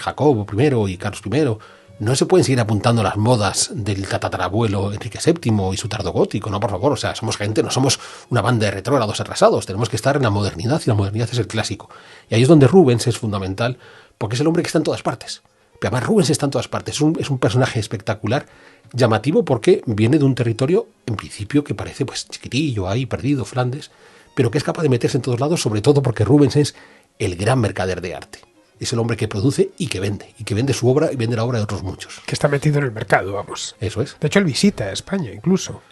Jacobo I y Carlos I, no se pueden seguir apuntando las modas del tatarabuelo Enrique VII y su tardogótico, no, por favor, o sea, somos gente, no somos una banda de retrógrados atrasados, tenemos que estar en la modernidad y la modernidad es el clásico. Y ahí es donde Rubens es fundamental, porque es el hombre que está en todas partes. Pero además Rubens está en todas partes, es un personaje espectacular, llamativo porque viene de un territorio, en principio, que parece pues chiquitillo, ahí perdido, Flandes, pero que es capaz de meterse en todos lados, sobre todo porque Rubens es el gran mercader de arte. Es el hombre que produce y que vende su obra y vende la obra de otros muchos. Que está metido en el mercado, vamos. Eso es. De hecho, él visita a España, incluso.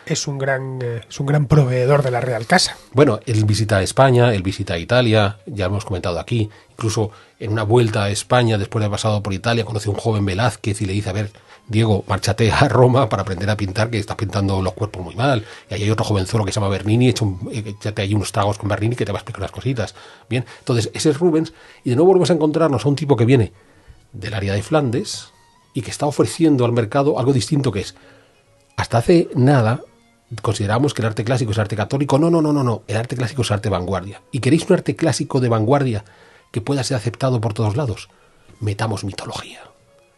Es un gran proveedor de la Real Casa. Bueno, él visita a España, él visita a Italia, ya lo hemos comentado aquí. Incluso en una vuelta a España, después de haber pasado por Italia, conoce a un joven Velázquez y le dice, a ver, Diego, márchate a Roma para aprender a pintar, que estás pintando los cuerpos muy mal. Y ahí hay otro jovenzuelo que se llama Bernini, échate ahí unos tragos con Bernini que te va a explicar unas cositas. Bien, entonces ese es Rubens, y de nuevo volvemos a encontrarnos a un tipo que viene del área de Flandes y que está ofreciendo al mercado algo distinto, que es, hasta hace nada consideramos que el arte clásico es arte católico. No, el arte clásico es arte vanguardia. ¿Y queréis un arte clásico de vanguardia que pueda ser aceptado por todos lados? Metamos mitología.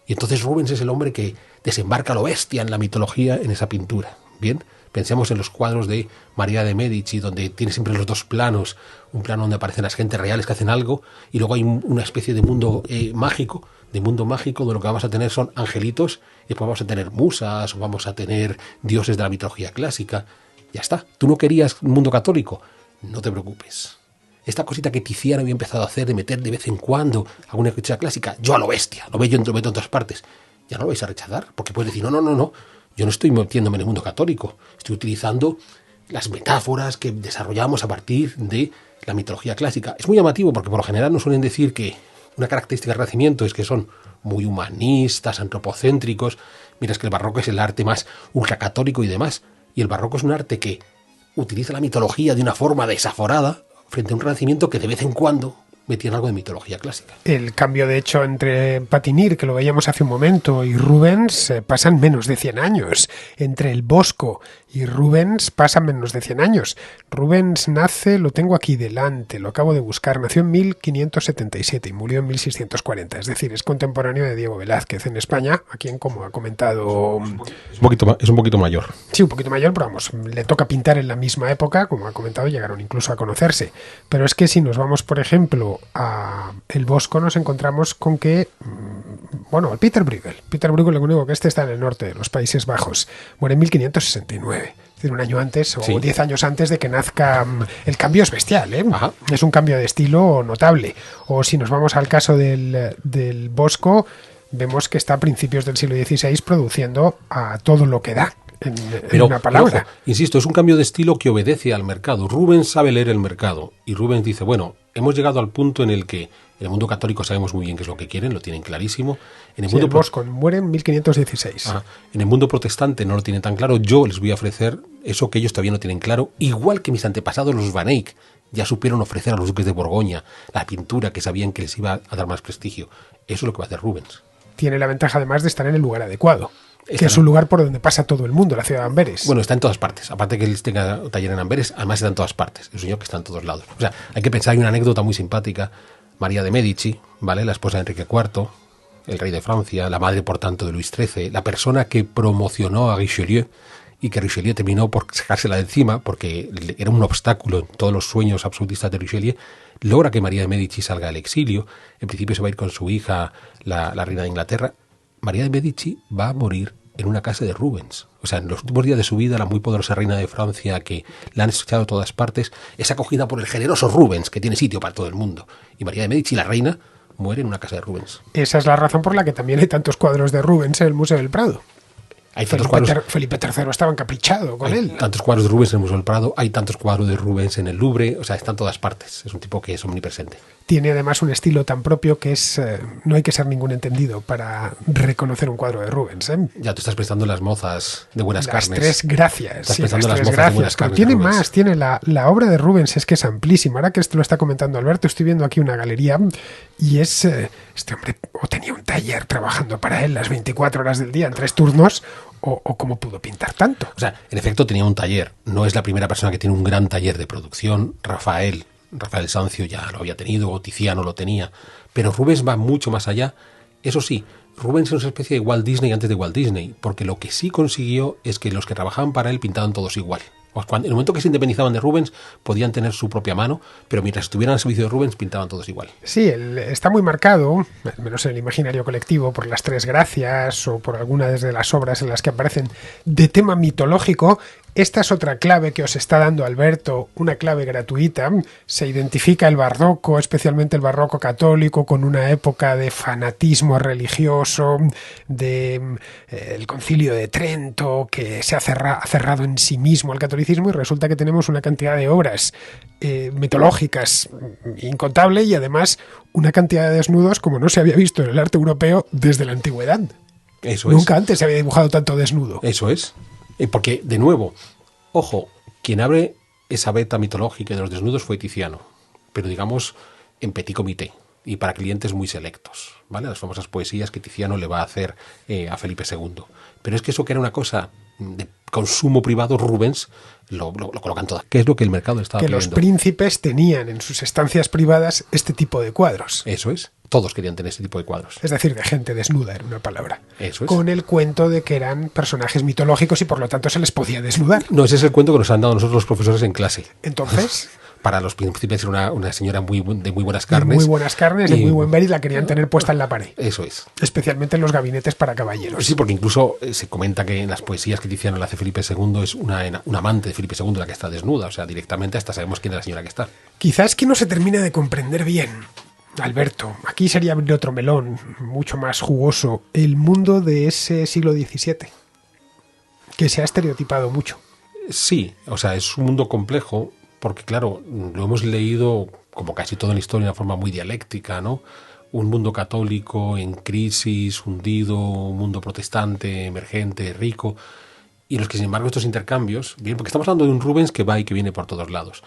Y entonces Rubens es el hombre que desembarca lo bestia en la mitología en esa pintura. Bien, pensemos en los cuadros de María de Medici, donde tiene siempre los dos planos, un plano donde aparecen las gentes reales que hacen algo, y luego hay una especie de mundo mágico, donde lo que vamos a tener son angelitos, y después vamos a tener musas, o vamos a tener dioses de la mitología clásica. Ya está. ¿Tú no querías un mundo católico? No te preocupes. Esta cosita que Tiziano había empezado a hacer de meter de vez en cuando alguna escritura clásica, yo a lo bestia, lo meto en todas partes, ya no lo vais a rechazar, porque puedes decir, no, yo no estoy metiéndome en el mundo católico, estoy utilizando las metáforas que desarrollamos a partir de la mitología clásica. Es muy llamativo porque por lo general nos suelen decir que una característica del Renacimiento es que son muy humanistas, antropocéntricos, mientras que el barroco es el arte más ultracatólico y demás, y el barroco es un arte que utiliza la mitología de una forma desaforada, frente a un Renacimiento que de vez en cuando metían algo de mitología clásica. El cambio, de hecho, entre Patinir, que lo veíamos hace un momento, y Rubens pasan menos de 100 años. Entre el Bosco y Rubens pasan menos de 100 años. Rubens nace, lo tengo aquí delante, lo acabo de buscar, nació en 1577 y murió en 1640. Es decir, es contemporáneo de Diego Velázquez en España, a quien, como ha comentado... Es un poquito mayor. Sí, un poquito mayor, pero vamos, le toca pintar en la misma época, como ha comentado, llegaron incluso a conocerse. Pero es que si nos vamos, por ejemplo, a El Bosco, nos encontramos con que, bueno, el Peter Bruegel, lo único que está en el norte de los Países Bajos, muere en 1569. Es decir, un año antes o 10 años antes de que nazca. El cambio es bestial, ¿eh? Ajá. Es un cambio de estilo notable. O si nos vamos al caso del Bosco, vemos que está a principios del siglo XVI produciendo a todo lo que da. En una palabra. Pero, ojo, insisto, es un cambio de estilo que obedece al mercado. Rubens sabe leer el mercado y Rubens dice, bueno, hemos llegado al punto en el que en el mundo católico sabemos muy bien qué es lo que quieren, lo tienen clarísimo. En el mundo el Bosco muere en 1516. En el mundo protestante no lo tienen tan claro. Yo les voy a ofrecer eso que ellos todavía no tienen claro, igual que mis antepasados, los Van Eyck, ya supieron ofrecer a los duques de Borgoña la pintura que sabían que les iba a dar más prestigio. Eso es lo que va a hacer Rubens. Tiene la ventaja, además, de estar en el lugar adecuado. Que es un lugar por donde pasa todo el mundo, la ciudad de Amberes. Bueno, está en todas partes. Aparte que él tenga taller en Amberes, además está en todas partes. Es un señor que está en todos lados. O sea, hay que pensar, hay una anécdota muy simpática. María de Medici, ¿vale? La esposa de Enrique IV, el rey de Francia, la madre, por tanto, de Luis XIII, la persona que promocionó a Richelieu y que Richelieu terminó por sacársela de encima porque era un obstáculo en todos los sueños absolutistas de Richelieu, logra que María de Medici salga al exilio. En principio se va a ir con su hija, la reina de Inglaterra. María de Medici va a morir en una casa de Rubens. O sea, en los últimos días de su vida, la muy poderosa reina de Francia, que la han escuchado a todas partes, es acogida por el generoso Rubens, que tiene sitio para todo el mundo. Y María de Medici, la reina, muere en una casa de Rubens. Esa es la razón por la que también hay tantos cuadros de Rubens en el Museo del Prado. Felipe III estaba encaprichado con él. Tantos cuadros de Rubens en el Museo del Prado, hay tantos cuadros de Rubens en el Louvre, o sea, está en todas partes. Es un tipo que es omnipresente. Tiene además un estilo tan propio que es no hay que ser ningún entendido para reconocer un cuadro de Rubens. Ya tú estás pensando en las mozas de Buenas Carnes. Las tres gracias. Estás pensando en las mozas de Buenas Carnes. Tiene más, tiene la obra de Rubens, es que es amplísima. Ahora que esto lo está comentando Alberto, estoy viendo aquí una galería y es este hombre o tenía un taller trabajando para él las 24 horas del día en 3 turnos o cómo pudo pintar tanto. O sea, en efecto tenía un taller. No es la primera persona que tiene un gran taller de producción. Rafael Sanzio ya lo había tenido, o Tiziano lo tenía, pero Rubens va mucho más allá. Eso sí, Rubens es una especie de Walt Disney antes de Walt Disney, porque lo que sí consiguió es que los que trabajaban para él pintaban todos igual. En el momento que se independizaban de Rubens, podían tener su propia mano, pero mientras estuvieran al servicio de Rubens, pintaban todos igual. Sí, está muy marcado, al menos en el imaginario colectivo, por las Tres Gracias o por algunas de las obras en las que aparecen de tema mitológico. Esta es otra clave que os está dando Alberto, una clave gratuita. Se identifica el barroco, especialmente el barroco católico, con una época de fanatismo religioso, de el Concilio de Trento, que se ha cerrado en sí mismo al catolicismo, y resulta que tenemos una cantidad de obras mitológicas incontable y además una cantidad de desnudos como no se había visto en el arte europeo desde la antigüedad. Eso Nunca antes se había dibujado tanto desnudo. Eso es. Porque, de nuevo, ojo, quien abre esa beta mitológica de los desnudos fue Tiziano, pero digamos en petit comité y para clientes muy selectos, ¿vale? Las famosas poesías que Tiziano le va a hacer a Felipe II. Pero es que eso que era una cosa de consumo privado, Rubens lo colocan todas. ¿Qué es lo que el mercado estaba pidiendo? Que los príncipes tenían en sus estancias privadas este tipo de cuadros. Eso es. Todos querían tener ese tipo de cuadros. Es decir, de gente desnuda, en una palabra. Eso es. Con el cuento de que eran personajes mitológicos y por lo tanto se les podía desnudar. No, ese es el cuento que nos han dado nosotros los profesores en clase. Entonces... Para los príncipes era una señora de muy buenas carnes. De muy buenas carnes, de muy buen ver, y la querían tener puesta en la pared. Eso es. Especialmente en los gabinetes para caballeros. Sí, porque incluso se comenta que en las poesías que Tiziano le hace Felipe II es una amante de Felipe II la que está desnuda. O sea, directamente hasta sabemos quién es la señora que está. Quizás que no se termina de comprender bien, Alberto. Aquí sería abrir otro melón mucho más jugoso. El mundo de ese siglo XVII, que se ha estereotipado mucho. Sí, o sea, es un mundo complejo. Porque, claro, lo hemos leído, como casi todo en la historia, de una forma muy dialéctica, ¿no? Un mundo católico en crisis, hundido, un mundo protestante, emergente, rico. Y en los que, sin embargo, estos intercambios, bien, porque estamos hablando de un Rubens que va y que viene por todos lados.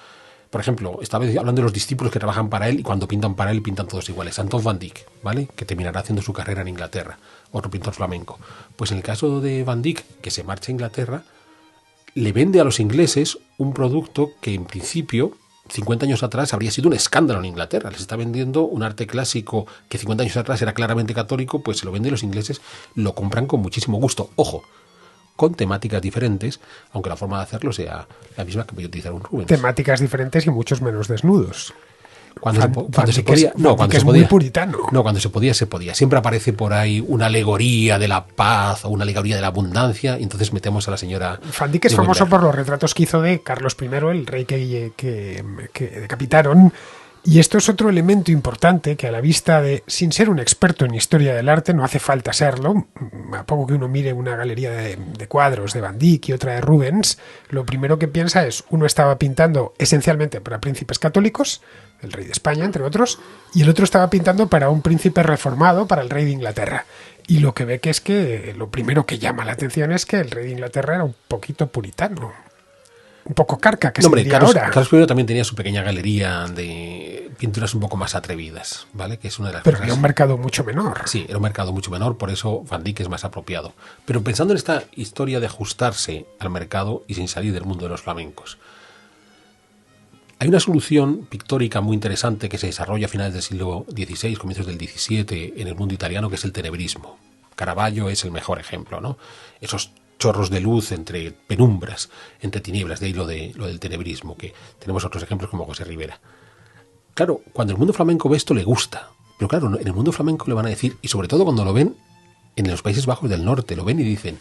Por ejemplo, estaba hablando de los discípulos que trabajan para él y cuando pintan para él pintan todos iguales. Anton van Dyck, ¿vale? Que terminará haciendo su carrera en Inglaterra, otro pintor flamenco. Pues en el caso de Van Dyck, que se marcha a Inglaterra, le vende a los ingleses un producto que en principio 50 años atrás habría sido un escándalo en Inglaterra. Les está vendiendo un arte clásico que 50 años atrás era claramente católico, pues se lo vende y los ingleses lo compran con muchísimo gusto. Ojo, con temáticas diferentes, aunque la forma de hacerlo sea la misma que voy a utilizar un Rubens. Temáticas diferentes y muchos menos desnudos. Cuando se podía, muy puritano. No, cuando se podía, se podía. Siempre aparece por ahí una alegoría de la paz o una alegoría de la abundancia, y entonces metemos a la señora. Van Dyck es famoso por los retratos que hizo de Carlos I, el rey que decapitaron. Y esto es otro elemento importante que a la vista de, sin ser un experto en historia del arte, no hace falta serlo, a poco que uno mire una galería de cuadros de Van Dyck y otra de Rubens, lo primero que piensa es, uno estaba pintando esencialmente para príncipes católicos, el rey de España, entre otros, y el otro estaba pintando para un príncipe reformado, para el rey de Inglaterra. Y lo que ve que es que lo primero que llama la atención es que el rey de Inglaterra era un poquito puritano. Un poco carca, que se diría ahora. Carlos I también tenía su pequeña galería de pinturas un poco más atrevidas, ¿vale? Que es una de las Pero cosas. era un mercado mucho menor. Sí, era un mercado mucho menor, por eso Van Dyck es más apropiado. Pero pensando en esta historia de ajustarse al mercado y sin salir del mundo de los flamencos, hay una solución pictórica muy interesante que se desarrolla a finales del siglo XVI, comienzos del XVII, en el mundo italiano, que es el tenebrismo. Caravaggio es el mejor ejemplo, ¿no? Esos chorros de luz entre penumbras, entre tinieblas, de ahí lo del tenebrismo, que tenemos otros ejemplos como José Rivera. Claro, cuando el mundo flamenco ve esto le gusta, pero claro, en el mundo flamenco le van a decir, y sobre todo cuando lo ven en los Países Bajos del Norte, lo ven y dicen,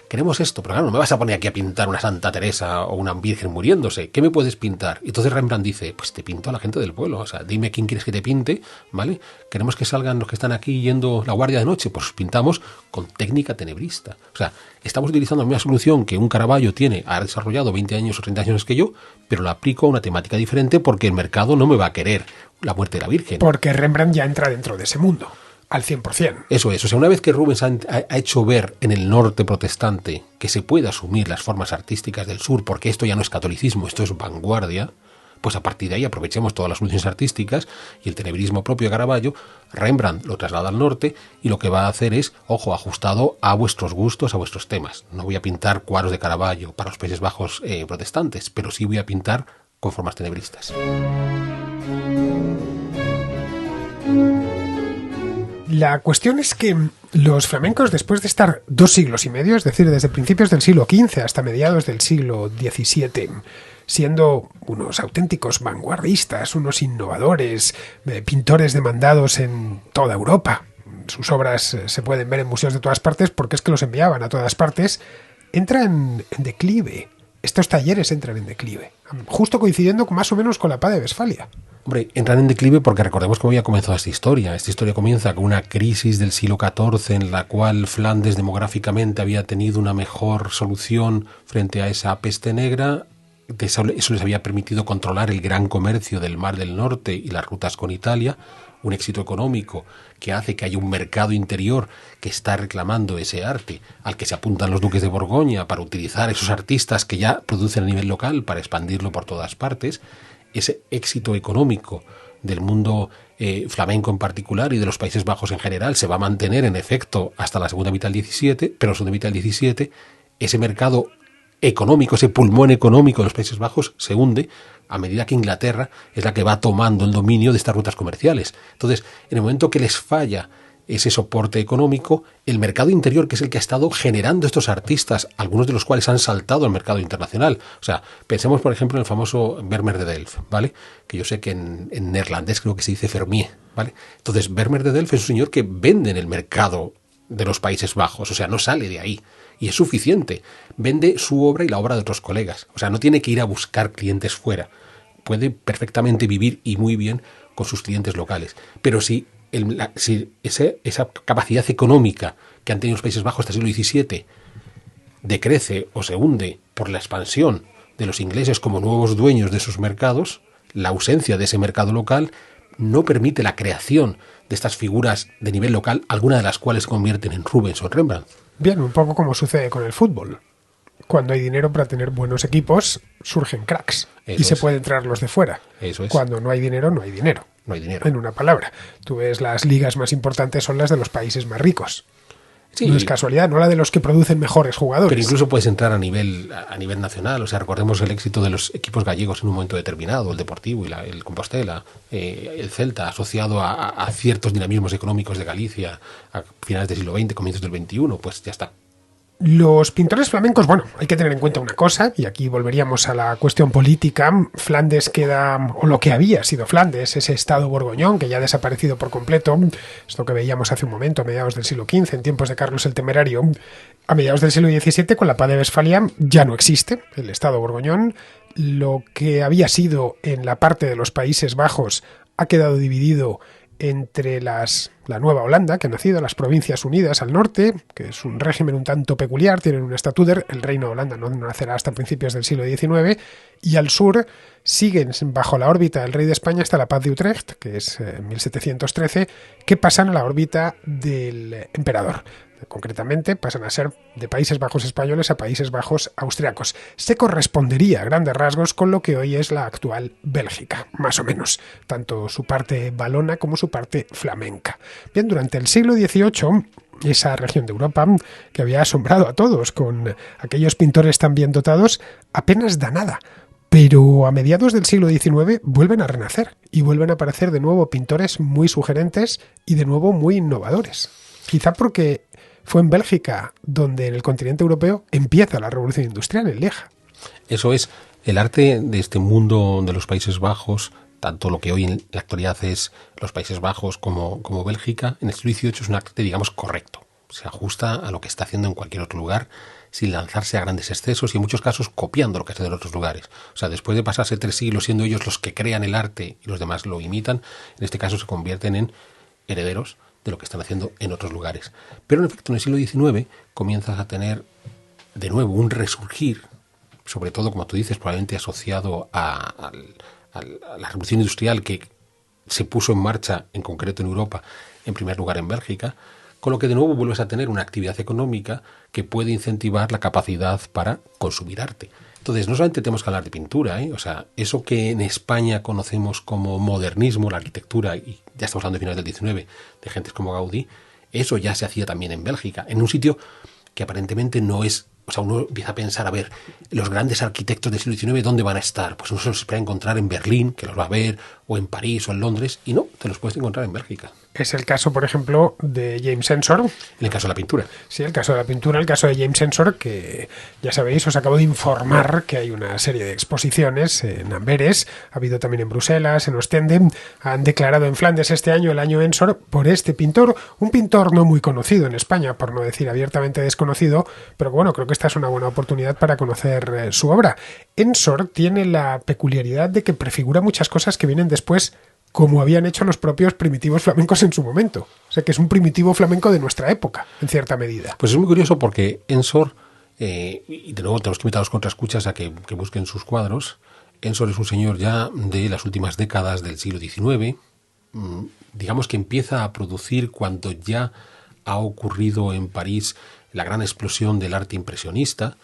queremos esto, pero claro, no me vas a poner aquí a pintar una Santa Teresa o una Virgen muriéndose, ¿qué me puedes pintar? Y entonces Rembrandt dice, pues te pinto a la gente del pueblo, o sea, dime quién quieres que te pinte, ¿vale? Queremos que salgan los que están aquí yendo la guardia de noche, pues pintamos con técnica tenebrista. O sea, estamos utilizando la misma solución que un Caravaggio ha desarrollado 20 años o 30 años que yo, pero la aplico a una temática diferente porque el mercado no me va a querer la muerte de la Virgen. Porque Rembrandt ya entra dentro de ese mundo. Al 100%. Eso es. O sea, una vez que Rubens ha hecho ver en el norte protestante que se puede asumir las formas artísticas del sur, porque esto ya no es catolicismo, esto es vanguardia, pues a partir de ahí aprovechemos todas las soluciones artísticas y el tenebrismo propio de Caravaggio, Rembrandt lo traslada al norte y lo que va a hacer es, ojo, ajustado a vuestros gustos, a vuestros temas. No voy a pintar cuadros de Caravaggio para los Países Bajos protestantes, pero sí voy a pintar con formas tenebristas. La cuestión es que los flamencos, después de estar 2 siglos y medio, es decir, desde principios del siglo XV hasta mediados del siglo XVII, siendo unos auténticos vanguardistas, unos innovadores, pintores demandados en toda Europa. Sus obras se pueden ver en museos de todas partes porque es que los enviaban a todas partes. Entran en declive. Estos talleres entran en declive, justo coincidiendo más o menos con la paz de Westfalia. Hombre, entran en declive porque recordemos cómo había comenzado esta historia. Esta historia comienza con una crisis del siglo XIV en la cual Flandes demográficamente había tenido una mejor solución frente a esa peste negra. Eso les había permitido controlar el gran comercio del Mar del Norte y las rutas con Italia. Un éxito económico que hace que haya un mercado interior que está reclamando ese arte, al que se apuntan los duques de Borgoña para utilizar esos artistas que ya producen a nivel local para expandirlo por todas partes. Ese éxito económico del mundo flamenco en particular y de los Países Bajos en general se va a mantener en efecto hasta la segunda mitad del XVII, pero en la segunda mitad del XVII ese mercado económico, ese pulmón económico de los Países Bajos se hunde a medida que Inglaterra es la que va tomando el dominio de estas rutas comerciales. Entonces, en el momento que les falla ese soporte económico, el mercado interior, que es el que ha estado generando estos artistas, algunos de los cuales han saltado al mercado internacional. O sea, pensemos, por ejemplo, en el famoso Vermeer de Delft, ¿vale? Que yo sé que en neerlandés creo que se dice Vermeer, ¿vale? Entonces, Vermeer de Delft es un señor que vende en el mercado de los Países Bajos, o sea, no sale de ahí. Y es suficiente. Vende su obra y la obra de otros colegas. O sea, no tiene que ir a buscar clientes fuera. Puede perfectamente vivir y muy bien con sus clientes locales. Pero si esa capacidad económica que han tenido los Países Bajos hasta el siglo XVII decrece o se hunde por la expansión de los ingleses como nuevos dueños de esos mercados, la ausencia de ese mercado local no permite la creación de estas figuras de nivel local, algunas de las cuales se convierten en Rubens o en Rembrandt. Bien, un poco como sucede con el fútbol. cuando hay dinero para tener buenos equipos, surgen cracks y se pueden traer los de fuera. Eso es. Cuando no hay dinero, no hay dinero. No hay dinero. En una palabra. Tú ves, las ligas más importantes son las de los países más ricos. Sí, no es casualidad, no la de los que producen mejores jugadores. Pero incluso puedes entrar a nivel nacional. O sea, recordemos el éxito de los equipos gallegos en un momento determinado, el Deportivo y el Compostela, el Celta, asociado a ciertos dinamismos económicos de Galicia a finales del siglo XX, comienzos del XXI, pues ya está. Los pintores flamencos, bueno, hay que tener en cuenta una cosa, y aquí volveríamos a la cuestión política. Flandes queda, o lo que había sido Flandes, ese estado borgoñón que ya ha desaparecido por completo, esto que veíamos hace un momento, a mediados del siglo XV, en tiempos de Carlos el Temerario. A mediados del siglo XVII, con la paz de Westfalia, ya no existe el estado borgoñón. Lo que había sido en la parte de los Países Bajos ha quedado dividido entre la Nueva Holanda, que ha nacido, las Provincias Unidas al norte, que es un régimen un tanto peculiar, tienen un estatuto, el Reino de Holanda no nacerá hasta principios del siglo XIX, y al sur siguen bajo la órbita del rey de España hasta la Paz de Utrecht, que es 1713, que pasan a la órbita del emperador. Concretamente, pasan a ser de Países Bajos españoles a Países Bajos austriacos. Se correspondería a grandes rasgos con lo que hoy es la actual Bélgica, más o menos, tanto su parte valona como su parte flamenca. Bien, durante el siglo XVIII, esa región de Europa, que había asombrado a todos con aquellos pintores tan bien dotados, apenas da nada. Pero a mediados del siglo XIX vuelven a renacer y vuelven a aparecer de nuevo pintores muy sugerentes y de nuevo muy innovadores. Quizá porque fue en Bélgica donde en el continente europeo empieza la revolución industrial, en Lieja. Eso es, el arte de este mundo de los Países Bajos, tanto lo que hoy en la actualidad es los Países Bajos como Bélgica, en el siglo XVIII es un arte, digamos, correcto. Se ajusta a lo que está haciendo en cualquier otro lugar, sin lanzarse a grandes excesos y en muchos casos copiando lo que hace en otros lugares. O sea, después de pasarse 3 siglos siendo ellos los que crean el arte y los demás lo imitan, en este caso se convierten en herederos de lo que están haciendo en otros lugares. Pero en efecto, en el siglo XIX comienzas a tener de nuevo un resurgir, sobre todo, como tú dices, probablemente asociado a la revolución industrial que se puso en marcha, en concreto en Europa, en primer lugar en Bélgica, con lo que de nuevo vuelves a tener una actividad económica que puede incentivar la capacidad para consumir arte. Entonces, no solamente tenemos que hablar de pintura, o sea, eso que en España conocemos como modernismo, la arquitectura, y ya estamos hablando de finales del XIX, de gentes como Gaudí, eso ya se hacía también en Bélgica, en un sitio que aparentemente no es. O sea, uno empieza a pensar, a ver, los grandes arquitectos del siglo XIX, ¿dónde van a estar? Pues uno se los espera encontrar en Berlín, que los va a ver, o en París, o en Londres, y no, te los puedes encontrar en Bélgica. Es el caso, por ejemplo, de James Ensor. En el caso de la pintura. Sí, el caso de la pintura, el caso de James Ensor, que ya sabéis, os acabo de informar que hay una serie de exposiciones en Amberes, ha habido también en Bruselas, en Ostende, han declarado en Flandes este año el año Ensor por este pintor, un pintor no muy conocido en España, por no decir abiertamente desconocido, pero bueno, creo que esta es una buena oportunidad para conocer su obra. Ensor tiene la peculiaridad de que prefigura muchas cosas que vienen después, como habían hecho los propios primitivos flamencos en su momento. O sea, que es un primitivo flamenco de nuestra época, en cierta medida. Pues es muy curioso porque Ensor, y de nuevo tenemos que invitar a los contraescuchas a que busquen sus cuadros. Ensor es un señor ya de las últimas décadas del siglo XIX, digamos que empieza a producir cuando ya ha ocurrido en París la gran explosión del arte impresionista.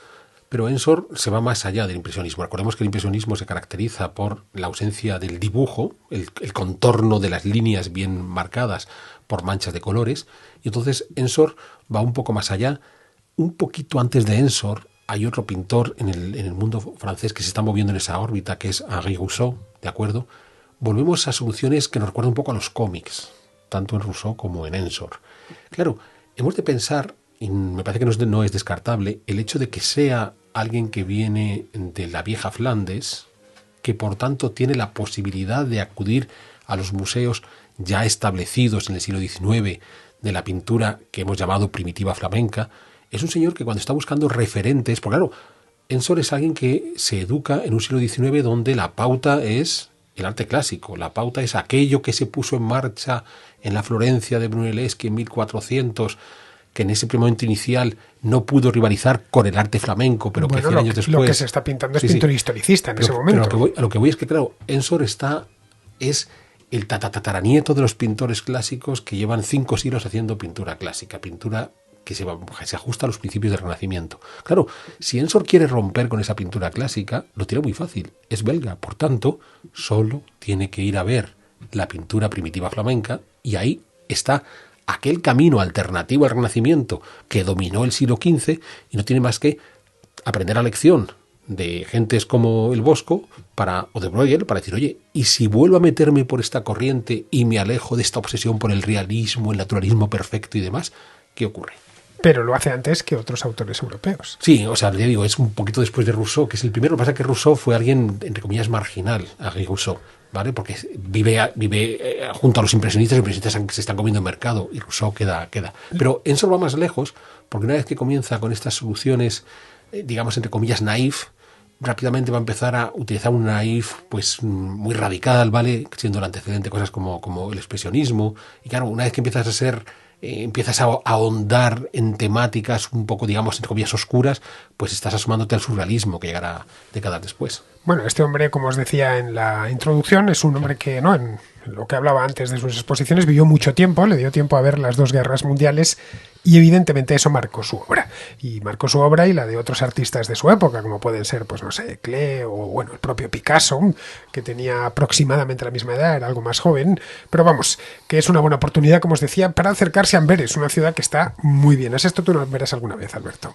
Pero Ensor se va más allá del impresionismo. Recordemos que el impresionismo se caracteriza por la ausencia del dibujo, el contorno de las líneas bien marcadas por manchas de colores. Y entonces Ensor va un poco más allá. Un poquito antes de Ensor hay otro pintor en el mundo francés que se está moviendo en esa órbita, que es Henri Rousseau, ¿de acuerdo? Volvemos a soluciones que nos recuerdan un poco a los cómics, tanto en Rousseau como en Ensor. Claro, hemos de pensar, y me parece que no es descartable, el hecho de que sea alguien que viene de la vieja Flandes, que por tanto tiene la posibilidad de acudir a los museos ya establecidos en el siglo XIX de la pintura que hemos llamado primitiva flamenca, es un señor que cuando está buscando referentes, porque claro, Ensor es alguien que se educa en un siglo XIX donde la pauta es el arte clásico, la pauta es aquello que se puso en marcha en la Florencia de Brunelleschi en 1400, que en ese primer momento inicial no pudo rivalizar con el arte flamenco, pero que 100 años después... Lo que se está pintando es pintura historicista en ese momento. Pero a lo que voy es que, claro, Ensor es el tataranieto de los pintores clásicos que llevan 5 siglos haciendo pintura clásica, pintura se ajusta a los principios del Renacimiento. Claro, si Ensor quiere romper con esa pintura clásica, lo tiene muy fácil. Es belga, por tanto, solo tiene que ir a ver la pintura primitiva flamenca y ahí está aquel camino alternativo al Renacimiento que dominó el siglo XV y no tiene más que aprender la lección de gentes como el Bosco o de Bruegel para decir, oye, ¿y si vuelvo a meterme por esta corriente y me alejo de esta obsesión por el realismo, el naturalismo perfecto y demás? ¿Qué ocurre? Pero lo hace antes que otros autores europeos. Sí, o sea, ya digo, es un poquito después de Rousseau, que es el primero. Lo que pasa es que Rousseau fue alguien, entre comillas, marginal, Henri Rousseau, ¿vale? Porque vive junto a los impresionistas se están comiendo el mercado y Rousseau queda. Pero Ensor va más lejos, porque una vez que comienza con estas soluciones, digamos, entre comillas, naif, rápidamente va a empezar a utilizar un naif pues muy radical, ¿vale? Siendo el antecedente cosas como el expresionismo. Y claro, una vez que empiezas a ahondar en temáticas un poco, digamos, entre comillas, oscuras, pues estás asomándote al surrealismo que llegará décadas después. Bueno, este hombre, como os decía en la introducción, es un hombre que, ¿no?, en lo que hablaba antes de sus exposiciones, vivió mucho tiempo, le dio tiempo a ver las dos guerras mundiales y evidentemente eso marcó su obra. Y marcó su obra y la de otros artistas de su época, como pueden ser, pues no sé, Klee o, bueno, el propio Picasso, que tenía aproximadamente la misma edad, era algo más joven. Pero vamos, que es una buena oportunidad, como os decía, para acercarse a Amberes, una ciudad que está muy bien. ¿Has estado tú en Amberes alguna vez, Alberto?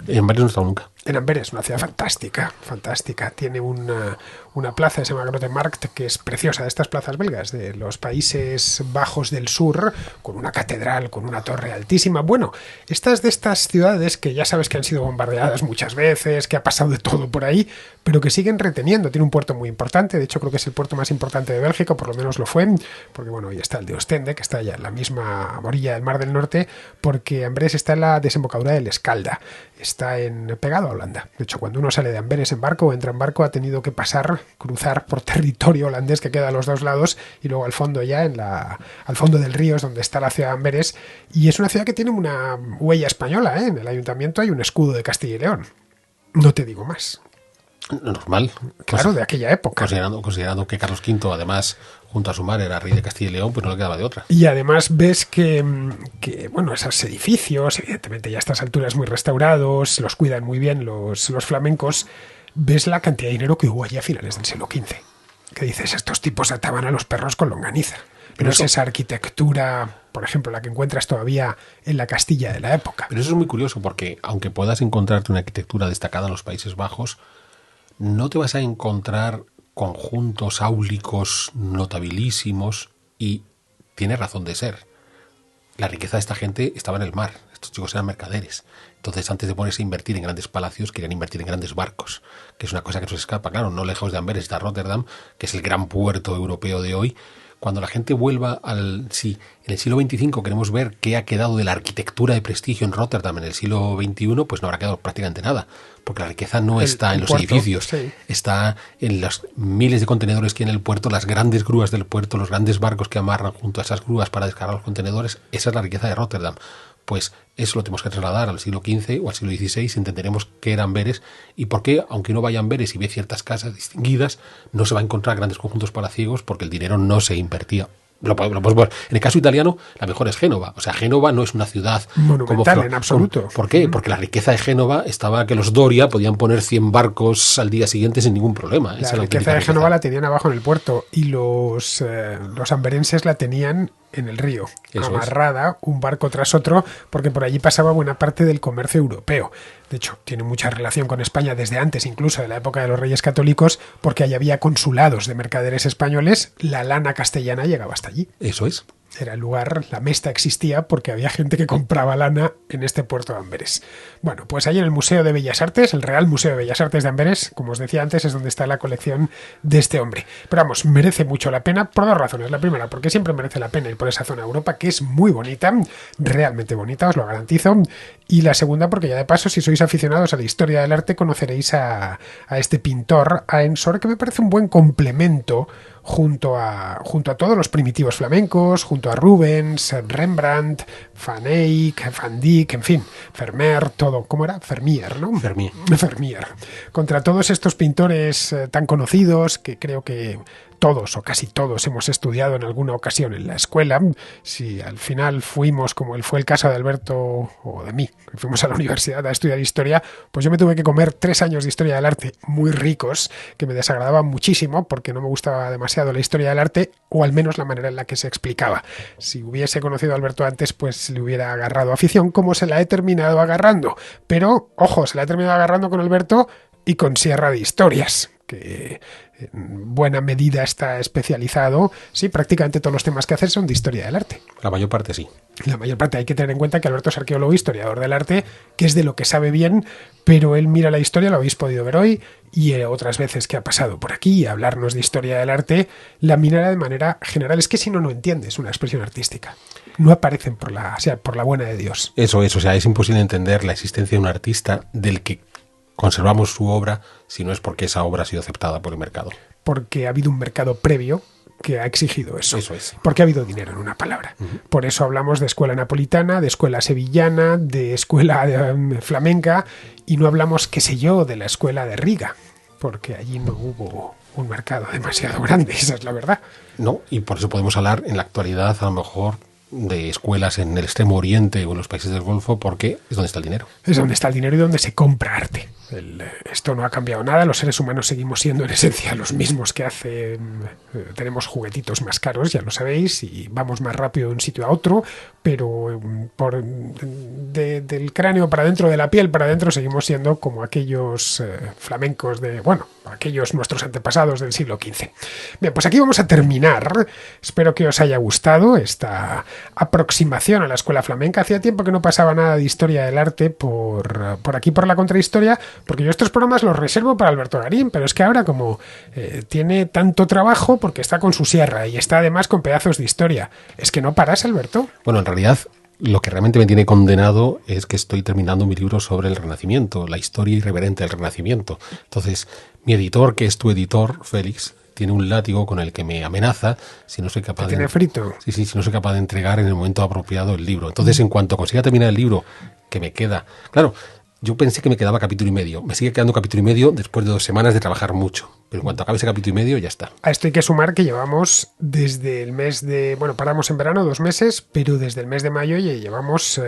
En Amberes no he estado nunca. En Amberes, una ciudad fantástica, fantástica. Tiene una plaza que se llama Grote Markt, que es preciosa, de estas plazas belgas de los Países Bajos del Sur, con una catedral, con una torre altísima. Bueno, estas de estas ciudades que ya sabes que han sido bombardeadas muchas veces, que ha pasado de todo por ahí, pero que siguen reteniendo. Tiene un puerto muy importante, de hecho creo que es el puerto más importante de Bélgica, por lo menos lo fue, porque bueno, hoy está el de Ostende, que está ya en la misma orilla del Mar del Norte, porque Amberes está en la desembocadura del Escalda, está pegado a Holanda. De hecho, cuando uno sale de Amberes en barco o entra en barco, ha tenido que cruzar por territorio holandés que queda a los dos lados y luego al fondo ya, al fondo del río es donde está la ciudad de Amberes, y es una ciudad que tiene una huella española, ¿eh? En el ayuntamiento hay un escudo de Castilla y León. No te digo más. Normal. Claro, de aquella época. Considerando que Carlos V, además, junto a su madre, era rey de Castilla y León, pues no le quedaba de otra. Y además ves que bueno, esos edificios, evidentemente ya a estas alturas muy restaurados, los cuidan muy bien los flamencos, ves la cantidad de dinero que hubo allí a finales del siglo XV. Que dices, estos tipos ataban a los perros con longaniza. Pero es esa arquitectura, por ejemplo, la que encuentras todavía en la Castilla de la época. Pero eso es muy curioso porque, aunque puedas encontrarte una arquitectura destacada en los Países Bajos, no te vas a encontrar conjuntos áulicos notabilísimos y tiene razón de ser. La riqueza de esta gente estaba en el mar. Estos chicos eran mercaderes. Entonces, antes de ponerse a invertir en grandes palacios, querían invertir en grandes barcos, que es una cosa que nos escapa. Claro, no lejos de Amberes está Rotterdam, que es el gran puerto europeo de hoy. Cuando la gente vuelva en el siglo XXV queremos ver qué ha quedado de la arquitectura de prestigio en Rotterdam en el siglo XXI, pues no habrá quedado prácticamente nada, porque la riqueza no está en los puerto, edificios, sí. Está en los miles de contenedores que hay en el puerto, las grandes grúas del puerto, los grandes barcos que amarran junto a esas grúas para descargar los contenedores. Esa es la riqueza de Rotterdam. Pues eso lo tenemos que trasladar al siglo XV o al siglo XVI, entenderemos qué era Amberes y por qué, aunque uno vaya a Amberes y ve ciertas casas distinguidas, no se va a encontrar grandes conjuntos palaciegos porque el dinero no se invertía. En el caso italiano, la mejor es Génova. O sea, Génova no es una ciudad monumental en absoluto. ¿Por qué? Porque la riqueza de Génova estaba que los Doria podían poner 100 barcos al día siguiente sin ningún problema. La riqueza de Génova la tenían abajo en el puerto y los amberenses la tenían en el río, amarrada un barco tras otro, porque por allí pasaba buena parte del comercio europeo. De hecho, tiene mucha relación con España desde antes, incluso de la época de los Reyes Católicos, porque allí había consulados de mercaderes españoles, la lana castellana llegaba hasta allí. Eso es. Era el lugar, la mesta existía porque había gente que compraba lana en este puerto de Amberes. Bueno, pues allí en el Museo de Bellas Artes, el Real Museo de Bellas Artes de Amberes, como os decía antes, es donde está la colección de este hombre. Pero vamos, merece mucho la pena por dos razones. La primera, porque siempre merece la pena ir por esa zona de Europa, que es muy bonita, realmente bonita, os lo garantizo. Y la segunda, porque ya de paso, si sois aficionados a la historia del arte, conoceréis a este pintor, a Ensor, que me parece un buen complemento junto a todos los primitivos flamencos, junto a Rubens, Rembrandt, Van Eyck, Van Dyck, en fin, Vermeer, todo, ¿cómo era? Vermeer, ¿no? Vermeer. Contra todos estos pintores tan conocidos que creo que todos o casi todos hemos estudiado en alguna ocasión en la escuela. Si al final fuimos, como fue el caso de Alberto o de mí, que fuimos a la universidad a estudiar historia, pues yo me tuve que comer 3 años de historia del arte muy ricos, que me desagradaban muchísimo porque no me gustaba demasiado la historia del arte, o al menos la manera en la que se explicaba. Si hubiese conocido a Alberto antes, pues le hubiera agarrado afición, como se la he terminado agarrando. Pero, ojo, se la he terminado agarrando con Alberto y con Sierra de Historias, que en buena medida está especializado. Sí, prácticamente todos los temas que hace son de historia del arte. La mayor parte sí. La mayor parte. Hay que tener en cuenta que Alberto es arqueólogo, historiador del arte, que es de lo que sabe bien, pero él mira la historia, lo habéis podido ver hoy, y otras veces que ha pasado por aquí a hablarnos de historia del arte, la mira de manera general. Es que si no, no entiendes una expresión artística. No aparecen por la buena de Dios. Eso, o sea, es imposible entender la existencia de un artista del que conservamos su obra si no es porque esa obra ha sido aceptada por el mercado. Porque ha habido un mercado previo que ha exigido eso. Eso es. Porque ha habido dinero, en una palabra. Por eso hablamos de escuela napolitana, de escuela sevillana, de escuela flamenca, y no hablamos, qué sé yo, de la escuela de Riga, porque allí no hubo un mercado demasiado grande, esa es la verdad. No, y por eso podemos hablar en la actualidad, a lo mejor, de escuelas en el extremo oriente o en los países del Golfo, porque es donde está el dinero. Es donde está el dinero y donde se compra arte. Esto no ha cambiado nada, los seres humanos seguimos siendo en esencia los mismos que hace. Tenemos juguetitos más caros, ya lo sabéis, y vamos más rápido de un sitio a otro, pero del cráneo para adentro, de la piel para adentro, seguimos siendo como aquellos flamencos aquellos nuestros antepasados del siglo XV. Bien, pues aquí vamos a terminar. Espero que os haya gustado esta aproximación a la escuela flamenca. Hacía tiempo que no pasaba nada de historia del arte por aquí, por la contrahistoria, porque yo estos programas los reservo para Alberto Garín, pero es que ahora como tiene tanto trabajo, porque está con su sierra y está además con pedazos de historia, es que no paras, Alberto. Bueno, en realidad lo que realmente me tiene condenado es que estoy terminando mi libro sobre el Renacimiento, la historia irreverente del Renacimiento. Entonces, mi editor, que es tu editor, Félix, tiene un látigo con el que me amenaza si no soy capaz de... ¿Tiene frito? Sí, si no soy capaz de entregar en el momento apropiado el libro. Entonces, en cuanto consiga terminar el libro, que me queda... Claro, yo pensé que me quedaba capítulo y medio. Me sigue quedando capítulo y medio después de 2 semanas de trabajar mucho. Pero en cuanto acabe ese capítulo y medio, ya está. A esto hay que sumar que llevamos desde el mes de... Bueno, paramos en verano 2 meses, pero desde el mes de mayo ya llevamos...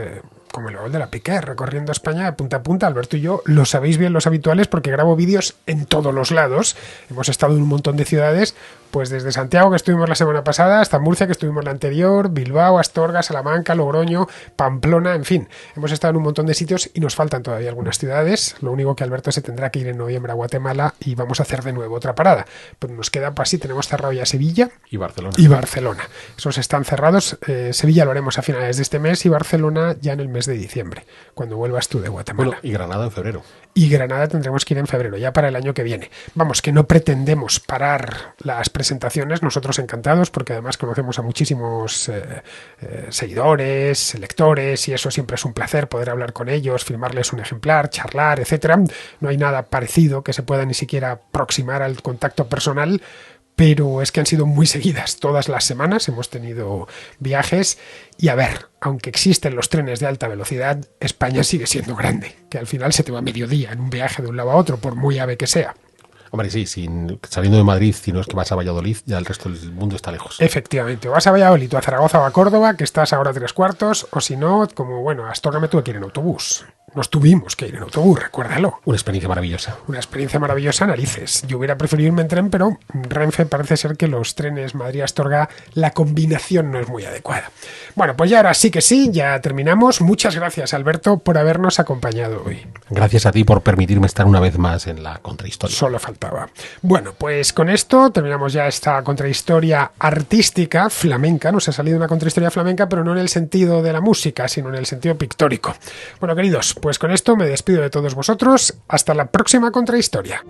como el gol de la Piqué, recorriendo España de punta a punta. Alberto y yo lo sabéis bien los habituales porque grabo vídeos en todos los lados. Hemos estado en un montón de ciudades, pues desde Santiago, que estuvimos la semana pasada, hasta Murcia, que estuvimos la anterior, Bilbao, Astorga, Salamanca, Logroño, Pamplona, en fin. Hemos estado en un montón de sitios y nos faltan todavía algunas ciudades. Lo único que Alberto se tendrá que ir en noviembre a Guatemala y vamos a hacer de nuevo otra parada. Pero nos queda, pues así, tenemos cerrado ya Sevilla y Barcelona. Esos están cerrados. Sevilla lo haremos a finales de este mes y Barcelona ya en el mes de diciembre, cuando vuelvas tú de Guatemala. Bueno, y Granada en febrero. Y Granada tendremos que ir en febrero, ya para el año que viene. Vamos, que no pretendemos parar las presentaciones, nosotros encantados, porque además conocemos a muchísimos seguidores, lectores, y eso siempre es un placer, poder hablar con ellos, firmarles un ejemplar, charlar, etcétera. No hay nada parecido que se pueda ni siquiera aproximar al contacto personal, pero es que han sido muy seguidas todas las semanas, hemos tenido viajes y a ver, aunque existen los trenes de alta velocidad, España sigue siendo grande, que al final se te va a mediodía en un viaje de un lado a otro, por muy ave que sea. Hombre, sí, saliendo de Madrid, si no es que vas a Valladolid, ya el resto del mundo está lejos. Efectivamente, o vas a Valladolid, o a Zaragoza o a Córdoba, que estás ahora 3/4, o si no, como bueno, a Astorga me tuve que ir en autobús. Nos tuvimos que ir en autobús, recuérdalo. Una experiencia maravillosa. Una experiencia maravillosa, narices. Yo hubiera preferido irme en tren, pero Renfe parece ser que los trenes Madrid-Astorga, la combinación no es muy adecuada. Bueno, pues ya ahora sí que sí, ya terminamos. Muchas gracias, Alberto, por habernos acompañado hoy. Gracias a ti por permitirme estar una vez más en la contrahistoria. Solo faltaba. Bueno, pues con esto terminamos ya esta contrahistoria artística flamenca. Nos ha salido una contrahistoria flamenca, pero no en el sentido de la música, sino en el sentido pictórico. Bueno, queridos, pues con esto me despido de todos vosotros. Hasta la próxima contrahistoria.